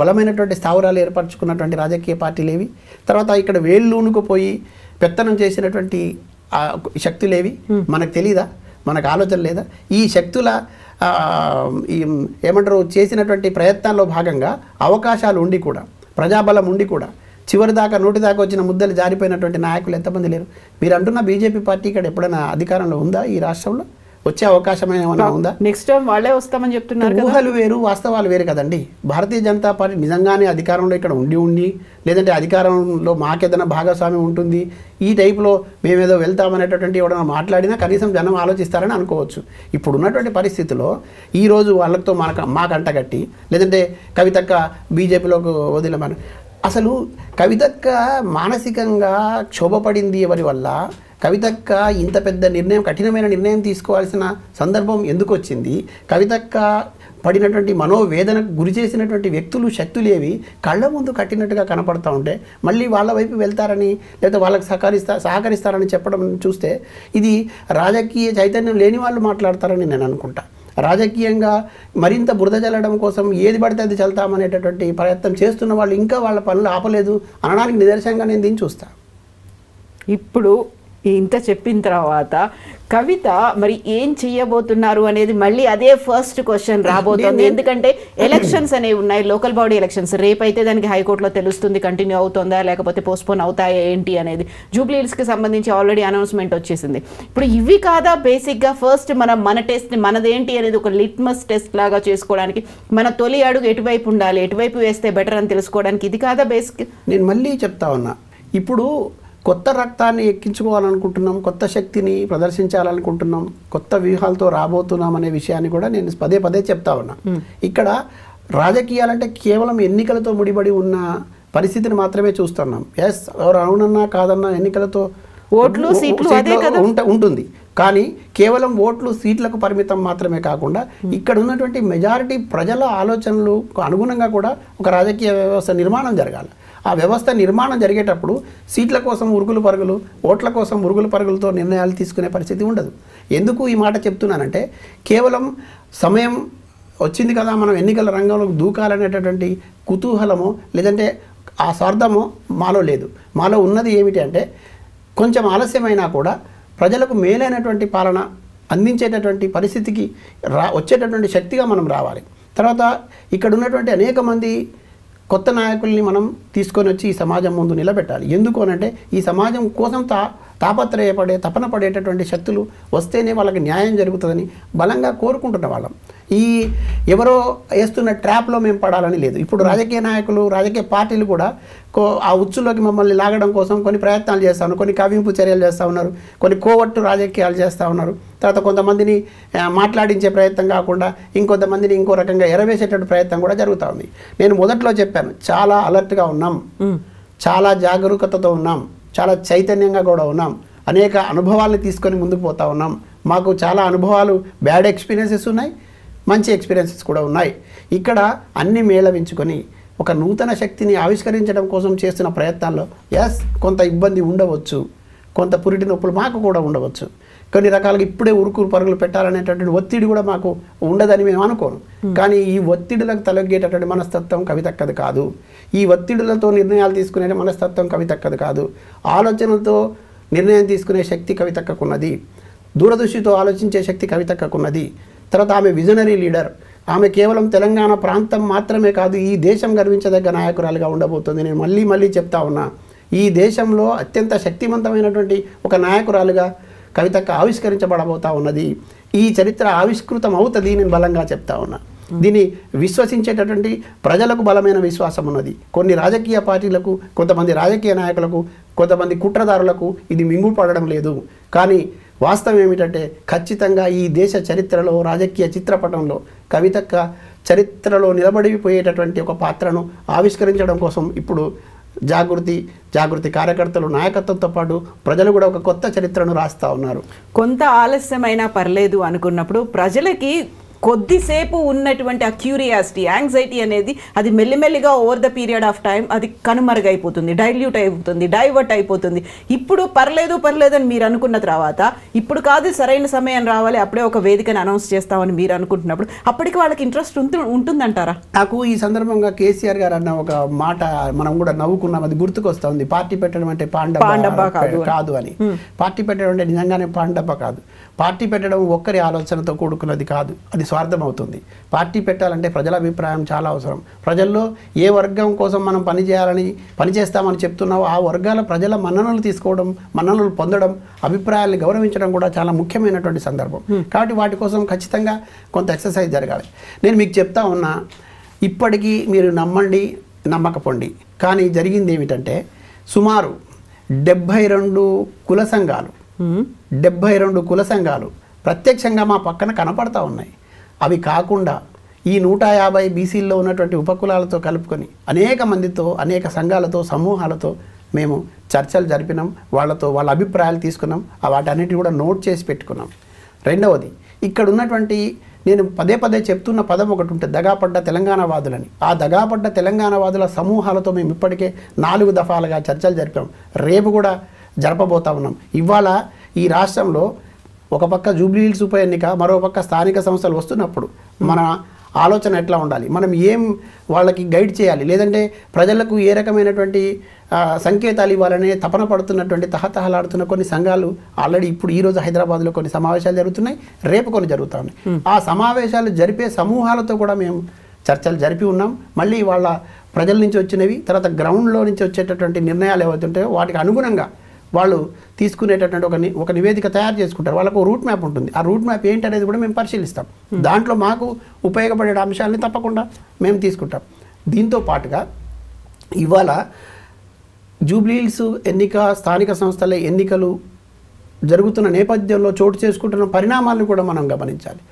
బలమైనటువంటి స్థావరాలు ఏర్పరచుకున్నటువంటి రాజకీయ పార్టీలు ఏవి? తర్వాత ఇక్కడ వేళ్ళూనుకుపోయి పెత్తనం చేసినటువంటి శక్తులేవి? మనకు తెలీదా? మనకు ఆలోచన లేదా? ఈ శక్తుల ఏమంటారు చేసినటువంటి ప్రయత్నాల్లో భాగంగా అవకాశాలు ఉండి కూడా, ప్రజాబలం ఉండి కూడా చివరి దాకా నోటి దాకా వచ్చిన ముద్దలు జారిపోయినటువంటి నాయకులు ఎంతమంది లేరు? మీరు అంటున్న బీజేపీ పార్టీ ఇక్కడ ఎప్పుడైనా అధికారంలో ఉందా? ఈ రాష్ట్రంలో వచ్చే అవకాశం ఏమైనా ఉందా? నెక్స్ట్ టైం వాళ్ళే వస్తామని చెప్తున్నారు. ఊహలు వేరు, వాస్తవాలు వేరు కదండి. భారతీయ జనతా పార్టీ నిజంగానే అధికారంలో ఇక్కడ ఉండి లేదంటే అధికారంలో మాకేదైనా భాగస్వామ్యం ఉంటుంది, ఈ టైప్లో మేమేదో వెళ్తామనేటటువంటి ఎవరైనా మాట్లాడినా కనీసం జనం ఆలోచిస్తారని అనుకోవచ్చు. ఇప్పుడు ఉన్నటువంటి పరిస్థితిలో ఈరోజు వాళ్ళతో మాకంటగట్టి లేదంటే కవితక్క బీజేపీలోకి వదిలేమని, అసలు కవితక్క మానసికంగా క్షోభపడింది ఎవరి వల్ల? కవితక్క ఇంత పెద్ద నిర్ణయం, కఠినమైన నిర్ణయం తీసుకోవాల్సిన సందర్భం ఎందుకు వచ్చింది? కవితక్క పడినటువంటి మనోవేదనకు గురి చేసినటువంటి వ్యక్తులు, శక్తులేవి కళ్ళ ముందు కట్టినట్టుగా కనపడతా ఉంటే మళ్ళీ వాళ్ళ వైపు వెళ్తారని లేదా వాళ్ళకి సహకరిస్తారని చెప్పడం చూస్తే ఇది రాజకీయ చైతన్యం లేని వాళ్ళు మాట్లాడతారని నేను అనుకుంటా. రాజకీయంగా మరింత బురద చల్లడం కోసం ఏది పడితే అది చల్తామనేటటువంటి ప్రయత్నం చేస్తున్న వాళ్ళు ఇంకా వాళ్ళ పనులు ఆపలేదు అనడానికి నిదర్శనంగా నేను దీన్ని చూస్తాను. ఇప్పుడు ఇంత చెప్పిన తర్వాత కవిత మరి ఏం చెయ్యబోతున్నారు అనేది మళ్ళీ అదే ఫస్ట్ క్వశ్చన్ రాబోతోంది. ఎందుకంటే ఎలక్షన్స్ అనేవి ఉన్నాయి, లోకల్ బాడీ ఎలక్షన్స్. రేపైతే దానికి హైకోర్టులో తెలుస్తుంది కంటిన్యూ అవుతుందా లేకపోతే పోస్ట్పోన్ అవుతాయా ఏంటి అనేది. జూబ్లీ హిల్స్కి సంబంధించి ఆల్రెడీ అనౌన్స్మెంట్ వచ్చేసింది. ఇప్పుడు ఇవి కాదా బేసిక్గా ఫస్ట్ మన టెస్ట్ మనదేంటి అనేది ఒక లిట్మస్ టెస్ట్ లాగా చేసుకోవడానికి, మన తొలి అడుగు ఎటువైపు ఉండాలి, ఎటువైపు వేస్తే బెటర్ అని తెలుసుకోవడానికి ఇది కాదా బేసిక్? నేను మళ్ళీ చెప్తా ఉన్నా, ఇప్పుడు కొత్త రక్తాన్ని ఎక్కించుకోవాలనుకుంటున్నాం, కొత్త శక్తిని ప్రదర్శించాలనుకుంటున్నాం, కొత్త వ్యూహాలతో రాబోతున్నాం అనే విషయాన్ని కూడా నేను పదే చెప్తా ఉన్నా. ఇక్కడ రాజకీయాలంటే కేవలం ఎన్నికలతో ముడిపడి ఉన్న పరిస్థితిని మాత్రమే చూస్తున్నాం. ఎస్, ఎవరు అవునన్నా కాదన్నా ఎన్నికలతో ఓట్లు సీట్లు ఉంటుంది. కానీ కేవలం ఓట్లు సీట్లకు పరిమితం మాత్రమే కాకుండా ఇక్కడ ఉన్నటువంటి మెజారిటీ ప్రజల ఆలోచనలు అనుగుణంగా కూడా ఒక రాజకీయ వ్యవస్థ నిర్మాణం జరగాలి. ఆ వ్యవస్థ నిర్మాణం జరిగేటప్పుడు సీట్ల కోసం ఉరుగులు పరుగులు, ఓట్ల కోసం ఉరుగులు పరుగులతో నిర్ణయాలు తీసుకునే పరిస్థితి ఉండదు. ఎందుకు ఈ మాట చెప్తున్నానంటే, కేవలం సమయం వచ్చింది కదా మనం ఎన్నికల రంగంలోకి దూకాలనేటటువంటి కుతూహలమో లేదంటే ఆ స్వార్థమో మాలో లేదు. మాలో ఉన్నది ఏమిటి అంటే, కొంచెం ఆలస్యమైనా కూడా ప్రజలకు మేలైనటువంటి పాలన అందించేటటువంటి పరిస్థితికి వచ్చేటటువంటి శక్తిగా మనం రావాలి. తర్వాత ఇక్కడ ఉన్నటువంటి అనేక మంది కొత్త నాయకుల్ని మనం తీసుకొని వచ్చి ఈ సమాజం ముందు నిలబెట్టాలి. ఎందుకు అనంటే, ఈ సమాజం కోసం తపన పడేటటువంటి శక్తులు వస్తేనే వాళ్ళకి న్యాయం జరుగుతుందని బలంగా కోరుకుంటున్న వాళ్ళం. ఈ ఎవరో వేస్తున్న ట్రాప్లో మేము పడాలని లేదు. ఇప్పుడు రాజకీయ నాయకులు, రాజకీయ పార్టీలు కూడా ఆ ఉచ్చులోకి మమ్మల్ని లాగడం కోసం కొన్ని ప్రయత్నాలు చేస్తూ ఉన్నారు, కొన్ని కవింపు చర్యలు చేస్తూ ఉన్నారు, కొన్ని కోవట్టు రాజకీయాలు చేస్తూ ఉన్నారు. తర్వాత కొంతమందిని మాట్లాడించే ప్రయత్నం కాకుండా ఇంకొంతమందిని ఇంకో రకంగా ఎరవేసేటటువంటి ప్రయత్నం కూడా జరుగుతూ ఉంది. నేను మొదట్లో చెప్పాను, చాలా అలర్ట్గా ఉన్నాం, చాలా జాగరూకతతో ఉన్నాం, చాలా చైతన్యంగా కూడా ఉన్నాం, అనేక అనుభవాలను తీసుకొని ముందుకు పోతా ఉన్నాం. మాకు చాలా అనుభవాలు, బ్యాడ్ ఎక్స్పీరియన్సెస్ ఉన్నాయి, మంచి ఎక్స్పీరియన్సెస్ కూడా ఉన్నాయి. ఇక్కడ అన్ని మేళవించుకొని ఒక నూతన శక్తిని ఆవిష్కరించడం కోసం చేస్తున్న ప్రయత్నాల్లో ఎస్ కొంత ఇబ్బంది ఉండవచ్చు, కొంత పురిటి నొప్పులు మాకు కూడా ఉండవచ్చు. కొన్ని రకాలుగా ఇప్పుడే ఉరుకు పరుగులు పెట్టాలనేటటువంటి ఒత్తిడి కూడా మాకు ఉండదని మేము అనుకోను. కానీ ఈ ఒత్తిడులకు తలొగ్గేటటువంటి మనస్తత్వం కవితక్కది కాదు. ఈ ఒత్తిడులతో నిర్ణయాలు తీసుకునే మనస్తత్వం కవితక్కది కాదు. ఆలోచనలతో నిర్ణయం తీసుకునే శక్తి కవితక్కకున్నది. దూరదృష్టితో ఆలోచించే శక్తి కవితక్కకున్నది. తర్వాత ఆమె విజనరీ లీడర్. ఆమె కేవలం తెలంగాణ ప్రాంతం మాత్రమే కాదు, ఈ దేశం గర్వించదగ్గ నాయకురాలుగా ఉండబోతుంది. నేను మళ్ళీ చెప్తా ఉన్నా, ఈ దేశంలో అత్యంత శక్తివంతమైనటువంటి ఒక నాయకురాలుగా కవితక్క ఆవిష్కరించబడబోతా ఉన్నది. ఈ చరిత్ర ఆవిష్కృతం అవుతుంది, నేను బలంగా చెప్తా ఉన్నా. దీన్ని విశ్వసించేటటువంటి ప్రజలకు బలమైన విశ్వాసం ఉన్నది. కొన్ని రాజకీయ పార్టీలకు, కొంతమంది రాజకీయ నాయకులకు, కొంతమంది కుట్రదారులకు ఇది మింగుపడడం లేదు. కానీ వాస్తవం ఏమిటంటే ఖచ్చితంగా ఈ దేశ చరిత్రలో, రాజకీయ చిత్రపటంలో కవితక్క చరిత్రలో నిలబడిపోయేటటువంటి ఒక పాత్రను ఆవిష్కరించడం కోసం ఇప్పుడు జాగృతి కార్యకర్తలు నాయకత్వంతో పాటు ప్రజలు కూడా ఒక కొత్త చరిత్రను రాస్తా ఉన్నారు. కొంత ఆలస్యమైనా పర్లేదు అనుకున్నప్పుడు ప్రజలకి కొద్దిసేపు ఉన్నటువంటి ఆ క్యూరియాసిటీ, యాంగ్జైటీ అనేది అది మెల్లిమెల్లిగా over the period of time అది కనుమరుగైపోతుంది, డైల్యూట్ అయిపోతుంది, డైవర్ట్ అయిపోతుంది. ఇప్పుడు పర్లేదు అని మీరు అనుకున్న తర్వాత ఇప్పుడు కాదు సరైన సమయం రావాలి, అప్పుడే ఒక వేదికను అనౌన్స్ చేస్తామని మీరు అనుకుంటున్నప్పుడు అప్పటికి వాళ్ళకి ఇంట్రెస్ట్ ఉంటుందంటారా? నాకు ఈ సందర్భంగా కేసీఆర్ గారు అన్న ఒక మాట మనం కూడా నవ్వుకున్నాం, అది గుర్తుకొస్తా ఉంది. పార్టీ పెట్టడం అంటే పాండబ్బ కాదు అని. పార్టీ పెట్టడం అంటే నిజంగానే పాండబ్బ కాదు. పార్టీ పెట్టడం ఒక్కరి ఆలోచనతో కూడుకున్నది కాదు, అది స్వార్థం అవుతుంది. పార్టీ పెట్టాలంటే ప్రజల అభిప్రాయం చాలా అవసరం. ప్రజల్లో ఏ వర్గం కోసం మనం పనిచేస్తామని చెప్తున్నావో ఆ వర్గాల ప్రజల మన్ననలు తీసుకోవడం, మన్ననలు పొందడం, అభిప్రాయాన్ని గౌరవించడం కూడా చాలా ముఖ్యమైనటువంటి సందర్భం. కాబట్టి వాటి కోసం ఖచ్చితంగా కొంత ఎక్సర్సైజ్ జరగాలి. నేను మీకు చెప్తా ఉన్నా, ఇప్పటికీ మీరు నమ్మండి నమ్మకపోండి, కానీ జరిగింది ఏమిటంటే సుమారు 72 కుల సంఘాలు ప్రత్యక్షంగా మా పక్కన కనపడతా ఉన్నాయి. అవి కాకుండా ఈ 150 బీసీల్లో ఉన్నటువంటి ఉపకులాలతో కలుపుకొని అనేక మందితో, అనేక సంఘాలతో, సమూహాలతో మేము చర్చలు జరిపినాం. వాళ్ళ అభిప్రాయాలు తీసుకున్నాం. వాటన్నిటిని కూడా నోట్ చేసి పెట్టుకున్నాం. రెండవది, ఇక్కడ ఉన్నటువంటి నేను పదే చెప్తున్న పదం ఒకటి ఉంటుంది, దగాపడ్డ తెలంగాణవాదులని. ఆ దగాపడ్డ తెలంగాణవాదుల సమూహాలతో మేము ఇప్పటికే 4 దఫాలుగా చర్చలు జరిపాం. రేపు కూడా జరపబోతా ఉన్నాం. ఇవాళ ఈ రాష్ట్రంలో ఒక పక్క జూబ్లీహిల్స్ ఉప ఎన్నిక, మరో పక్క స్థానిక సంస్థలు వస్తున్నప్పుడు మన ఆలోచన ఎట్లా ఉండాలి, మనం ఏం వాళ్ళకి గైడ్ చేయాలి, లేదంటే ప్రజలకు ఏ రకమైనటువంటి సంకేతాలు ఇవ్వాలనే తపన పడుతున్నటువంటి తహతహలాడుతున్న కొన్ని సంఘాలు ఆల్రెడీ ఇప్పుడు ఈరోజు హైదరాబాద్లో కొన్ని సమావేశాలు జరుగుతున్నాయి, రేపు కొన్ని జరుగుతూ ఉన్నాయి. ఆ సమావేశాలు జరిపే సమూహాలతో కూడా మేము చర్చలు జరిపి ఉన్నాం. మళ్ళీ వాళ్ళ ప్రజల నుంచి వచ్చినవి, తర్వాత గ్రౌండ్లో నుంచి వచ్చేటటువంటి నిర్ణయాలు ఏవైతే ఉంటాయో వాటికి అనుగుణంగా వాళ్ళు తీసుకునేటటువంటి ఒక నివేదిక తయారు చేసుకుంటారు. వాళ్ళకు రూట్ మ్యాప్ ఉంటుంది. ఆ రూట్ మ్యాప్ ఏంటి అనేది కూడా మేము పరిశీలిస్తాం. దాంట్లో మాకు ఉపయోగపడే అంశాలని తప్పకుండా మేము తీసుకుంటాం. దీంతో పాటుగా ఇవాళ జూబ్లీహిల్స్ ఎన్నిక, స్థానిక సంస్థల ఎన్నికలు జరుగుతున్న నేపథ్యంలో చోటు చేసుకుంటున్న పరిణామాలను కూడా మనం గమనించాలి.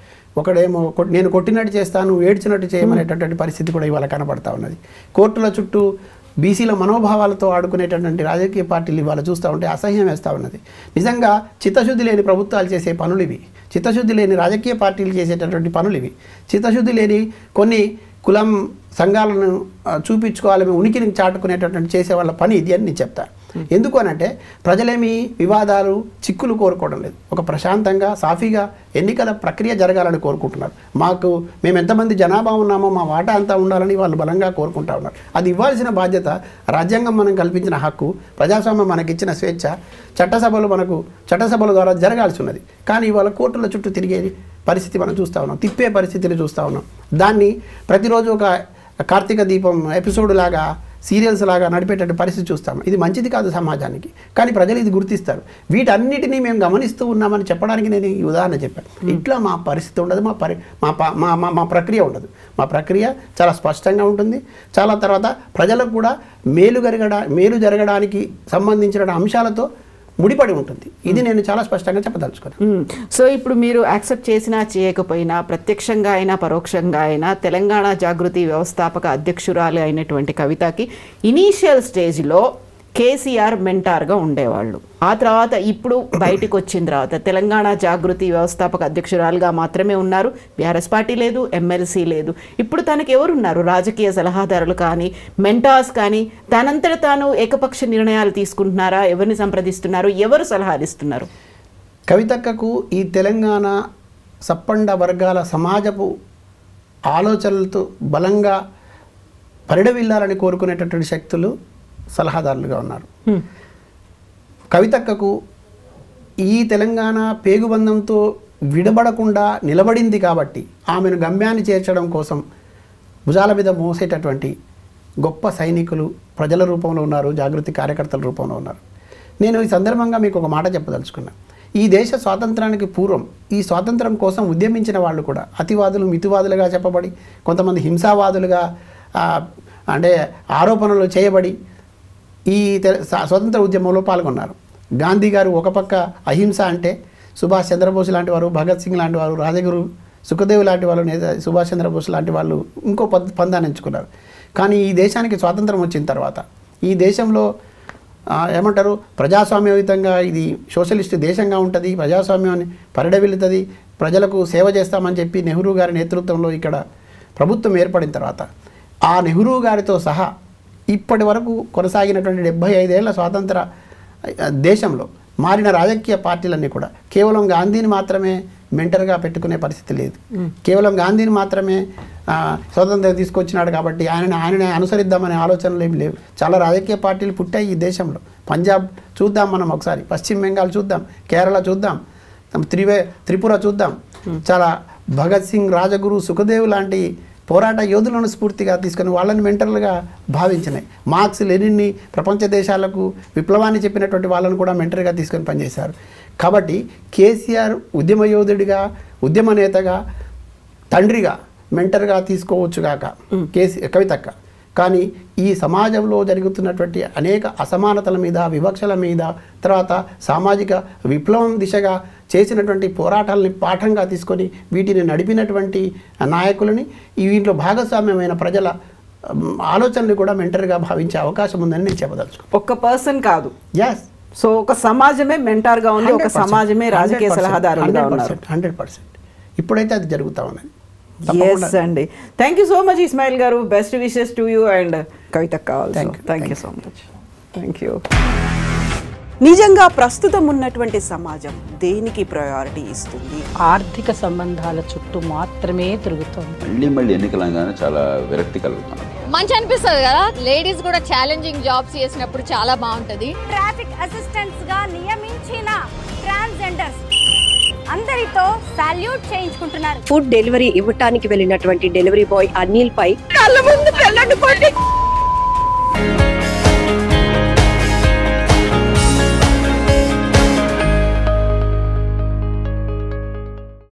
ఒకడేమో నేను కొట్టినట్టు చేస్తాను, ఏడ్చినట్టు చేయమనేటటువంటి పరిస్థితి కూడా ఇవాళ కనపడతా ఉన్నది. కోర్టుల చుట్టూ బీసీల మనోభావాలతో ఆడుకునేటటువంటి రాజకీయ పార్టీలు ఇవాళ చూస్తూ ఉంటే అసహ్యం వేస్తూ ఉన్నది. నిజంగా చిత్తశుద్ధి లేని ప్రభుత్వాలు చేసే పనులు ఇవి. చిత్తశుద్ధి లేని రాజకీయ పార్టీలు చేసేటటువంటి పనులు ఇవి. చిత్తశుద్ధి లేని కొన్ని కులం సంఘాలను చూపించుకోవాలి, ఉనికిని చాటుకునేటటువంటి చేసే వాళ్ళ పని ఇది అని నేను చెప్తాను. ఎందుకు అనంటే ప్రజలేమి వివాదాలు, చిక్కులు కోరుకోవడం లేదు. ఒక ప్రశాంతంగా, సాఫీగా ఎన్నికల ప్రక్రియ జరగాలని కోరుకుంటున్నారు. మేము ఎంతమంది జనాభా ఉన్నామో మా వాటా అంతా ఉండాలని వాళ్ళు బలంగా కోరుకుంటా ఉన్నారు. అది ఇవ్వాల్సిన బాధ్యత, రాజ్యాంగం మనం కల్పించిన హక్కు, ప్రజాస్వామ్యం మనకిచ్చిన స్వేచ్ఛ, చట్టసభల ద్వారా జరగాల్సి ఉన్నది. కానీ ఇవాళ కోర్టుల చుట్టూ తిరిగేది పరిస్థితి మనం చూస్తూ ఉన్నాం, తిప్పే పరిస్థితిని చూస్తూ ఉన్నాం. దాన్ని ప్రతిరోజు ఒక కార్తీక దీపం ఎపిసోడ్ లాగా, సీరియల్స్ లాగా నడిపేటటువంటి పరిస్థితి చూస్తాం. ఇది మంచిది కాదు సమాజానికి. కానీ ప్రజలు ఇది గుర్తిస్తారు. వీటన్నిటినీ మేము గమనిస్తూ ఉన్నామని చెప్పడానికి నేను ఈ ఉదాహరణ చెప్పాను. ఇట్లా మా పరిస్థితి ఉండదు, మా ప్రక్రియ ఉండదు. మా ప్రక్రియ చాలా స్పష్టంగా ఉంటుంది. చాలా తర్వాత ప్రజలకు కూడా మేలు జరగడానికి సంబంధించిన అంశాలతో ముడిపడి ఉంటుంది. ఇది నేను చాలా స్పష్టంగా చెప్పదలుచుకున్నాను. సో ఇప్పుడు మీరు యాక్సెప్ట్ చేసినా చేయకపోయినా, ప్రత్యక్షంగా అయినా పరోక్షంగా అయినా, తెలంగాణ జాగృతి వ్యవస్థాపక అధ్యక్షురాలు అయినటువంటి కవితకి ఇనీషియల్ స్టేజ్లో కేసీఆర్ మెంటార్గా ఉండేవాళ్ళు. ఆ తర్వాత ఇప్పుడు బయటకు వచ్చిన తర్వాత తెలంగాణ జాగృతి వ్యవస్థాపక అధ్యక్షురాలుగా మాత్రమే ఉన్నారు. బీఆర్ఎస్ పార్టీ లేదు, ఎమ్మెల్సీ లేదు. ఇప్పుడు తనకు ఎవరున్నారు? రాజకీయ సలహాదారులు కానీ, మెంటార్స్ కానీ, తనంతట తాను ఏకపక్ష నిర్ణయాలు తీసుకుంటున్నారా? ఎవరిని సంప్రదిస్తున్నారు? ఎవరు సలహాలు ఇస్తున్నారు? కవితక్కకు ఈ తెలంగాణ సప్పండ వర్గాల సమాజపు ఆలోచనలతో బలంగా పరిడవిల్లాలని కోరుకునేటటువంటి శక్తులు సలహాదారులుగా ఉన్నారు. కవితక్కకు ఈ తెలంగాణ పేగుబంధంతో విడబడకుండా నిలబడింది కాబట్టి ఆమెను గమ్యాన్ని చేర్చడం కోసం భుజాల మీద మోసేటటువంటి గొప్ప సైనికులు ప్రజల రూపంలో ఉన్నారు, జాగృతి కార్యకర్తల రూపంలో ఉన్నారు. నేను ఈ సందర్భంగా మీకు ఒక మాట చెప్పదలుచుకున్నా. ఈ దేశ స్వాతంత్రానికి పూర్వం ఈ స్వాతంత్రం కోసం ఉద్యమించిన వాళ్ళు కూడా అతివాదులు మితివాదులుగా చెప్పబడి, కొంతమంది హింసావాదులుగా అంటే ఆరోపణలు చేయబడి ఈ స్వతంత్ర ఉద్యమంలో పాల్గొన్నారు. గాంధీ గారు ఒక పక్క అహింస అంటే, సుభాష్ చంద్రబోస్ లాంటి వారు, భగత్ సింగ్ లాంటి వారు, రాజగురు సుఖదేవ్ లాంటి వాళ్ళు, సుభాష్ చంద్రబోస్ లాంటి వాళ్ళు ఇంకో పందాన్ని ఎంచుకున్నారు. కానీ ఈ దేశానికి స్వాతంత్రం వచ్చిన తర్వాత ఈ దేశంలో ఏమంటారు, ప్రజాస్వామ్యయుతంగా ఇది సోషలిస్ట్ దేశంగా ఉంటుంది, ప్రజాస్వామ్యాన్ని పరిడవిల్లుతుంది, ప్రజలకు సేవ చేస్తామని చెప్పి నెహ్రూ గారి నేతృత్వంలో ఇక్కడ ప్రభుత్వం ఏర్పడిన తర్వాత ఆ నెహ్రూ గారితో సహా ఇప్పటి వరకు కొనసాగినటువంటి 75 ఏళ్ల స్వాతంత్ర దేశంలో మారిన రాజకీయ పార్టీలన్నీ కూడా కేవలం గాంధీని మాత్రమే మెంటర్గా పెట్టుకునే పరిస్థితి లేదు. కేవలం గాంధీని మాత్రమే స్వాతంత్రం తీసుకొచ్చినాడు కాబట్టి ఆయననే అనుసరిద్దామనే ఆలోచనలు ఏమి లేవు. చాలా రాజకీయ పార్టీలు పుట్టాయి ఈ దేశంలో. పంజాబ్ చూద్దాం మనం ఒకసారి, పశ్చిమ బెంగాల్ చూద్దాం, కేరళ చూద్దాం, త్రిపుర చూద్దాం. చాలా భగత్ సింగ్, రాజగురు, సుఖదేవ్ లాంటి పోరాట యోధులను స్ఫూర్తిగా తీసుకొని వాళ్ళని మెంటర్లుగా భావించినాయి. మార్క్స్, లెనిన్ని ప్రపంచ దేశాలకు విప్లవాన్ని చెప్పినటువంటి వాళ్ళను కూడా మెంటర్గా తీసుకొని పనిచేశారు. కాబట్టి కేసీఆర్ ఉద్యమ యోధుడిగా, ఉద్యమ నేతగా, తండ్రిగా, మెంటర్గా తీసుకోవచ్చుగాక కవితక్క. కానీ ఈ సమాజంలో జరుగుతున్నటువంటి అనేక అసమానతల మీద, వివక్షల మీద, తర్వాత సామాజిక విప్లవం దిశగా చేసినటువంటి పోరాటాలని పాఠంగా తీసుకొని వీటిని నడిపినటువంటి నాయకులని, వీటిలో భాగస్వామ్యమైన ప్రజల ఆలోచనలు కూడా మెంటర్గా భావించే అవకాశం ఉందని నేను చెప్పదలుచుకో. ఒక్క పర్సన్ కాదు, ఎస్. సో ఒక సమాజమే మెంటార్గా ఉంది, ఒక సమాజమే రాజకీయ సలహాదారులుగా ఉన్నారు. 100%. ఇప్పుడైతే అది జరుగుతూ ఉందని. ఎస్ అండి. Thank you so much Ismail గారు. Best wishes to you and కవితక్క also. Thank you so much. Thank you. నిజంగా ప్రస్తుతం ఉన్నటువంటి సమాజం దేనికి ప్రయారిటీ ఇస్తుంది? ఆర్థిక సంబంధాల చుట్టూ మాత్రమే తిరుగుతుంది. మళ్ళీ ఎన్నికలంగానే చాలా విరక్తి కలుగుతుంది. మంచి అనిపిస్తుంది కదా, లేడీస్ కూడా ఛాలెంజింగ్ జాబ్స్ చేసినప్పుడు చాలా బాగుంటది. ట్రాఫిక్ అసిస్టెంట్స్ గా నియమించిన ట్రాన్స్జెండర్స్ అందరితో సాల్యూట్ చేయించుకుంటున్నారు. ఫుడ్ డెలివరీ ఇవ్వటానికి వెళ్ళినటువంటి డెలివరీ బాయ్ అనిల్ పై కళ్ళ ముందు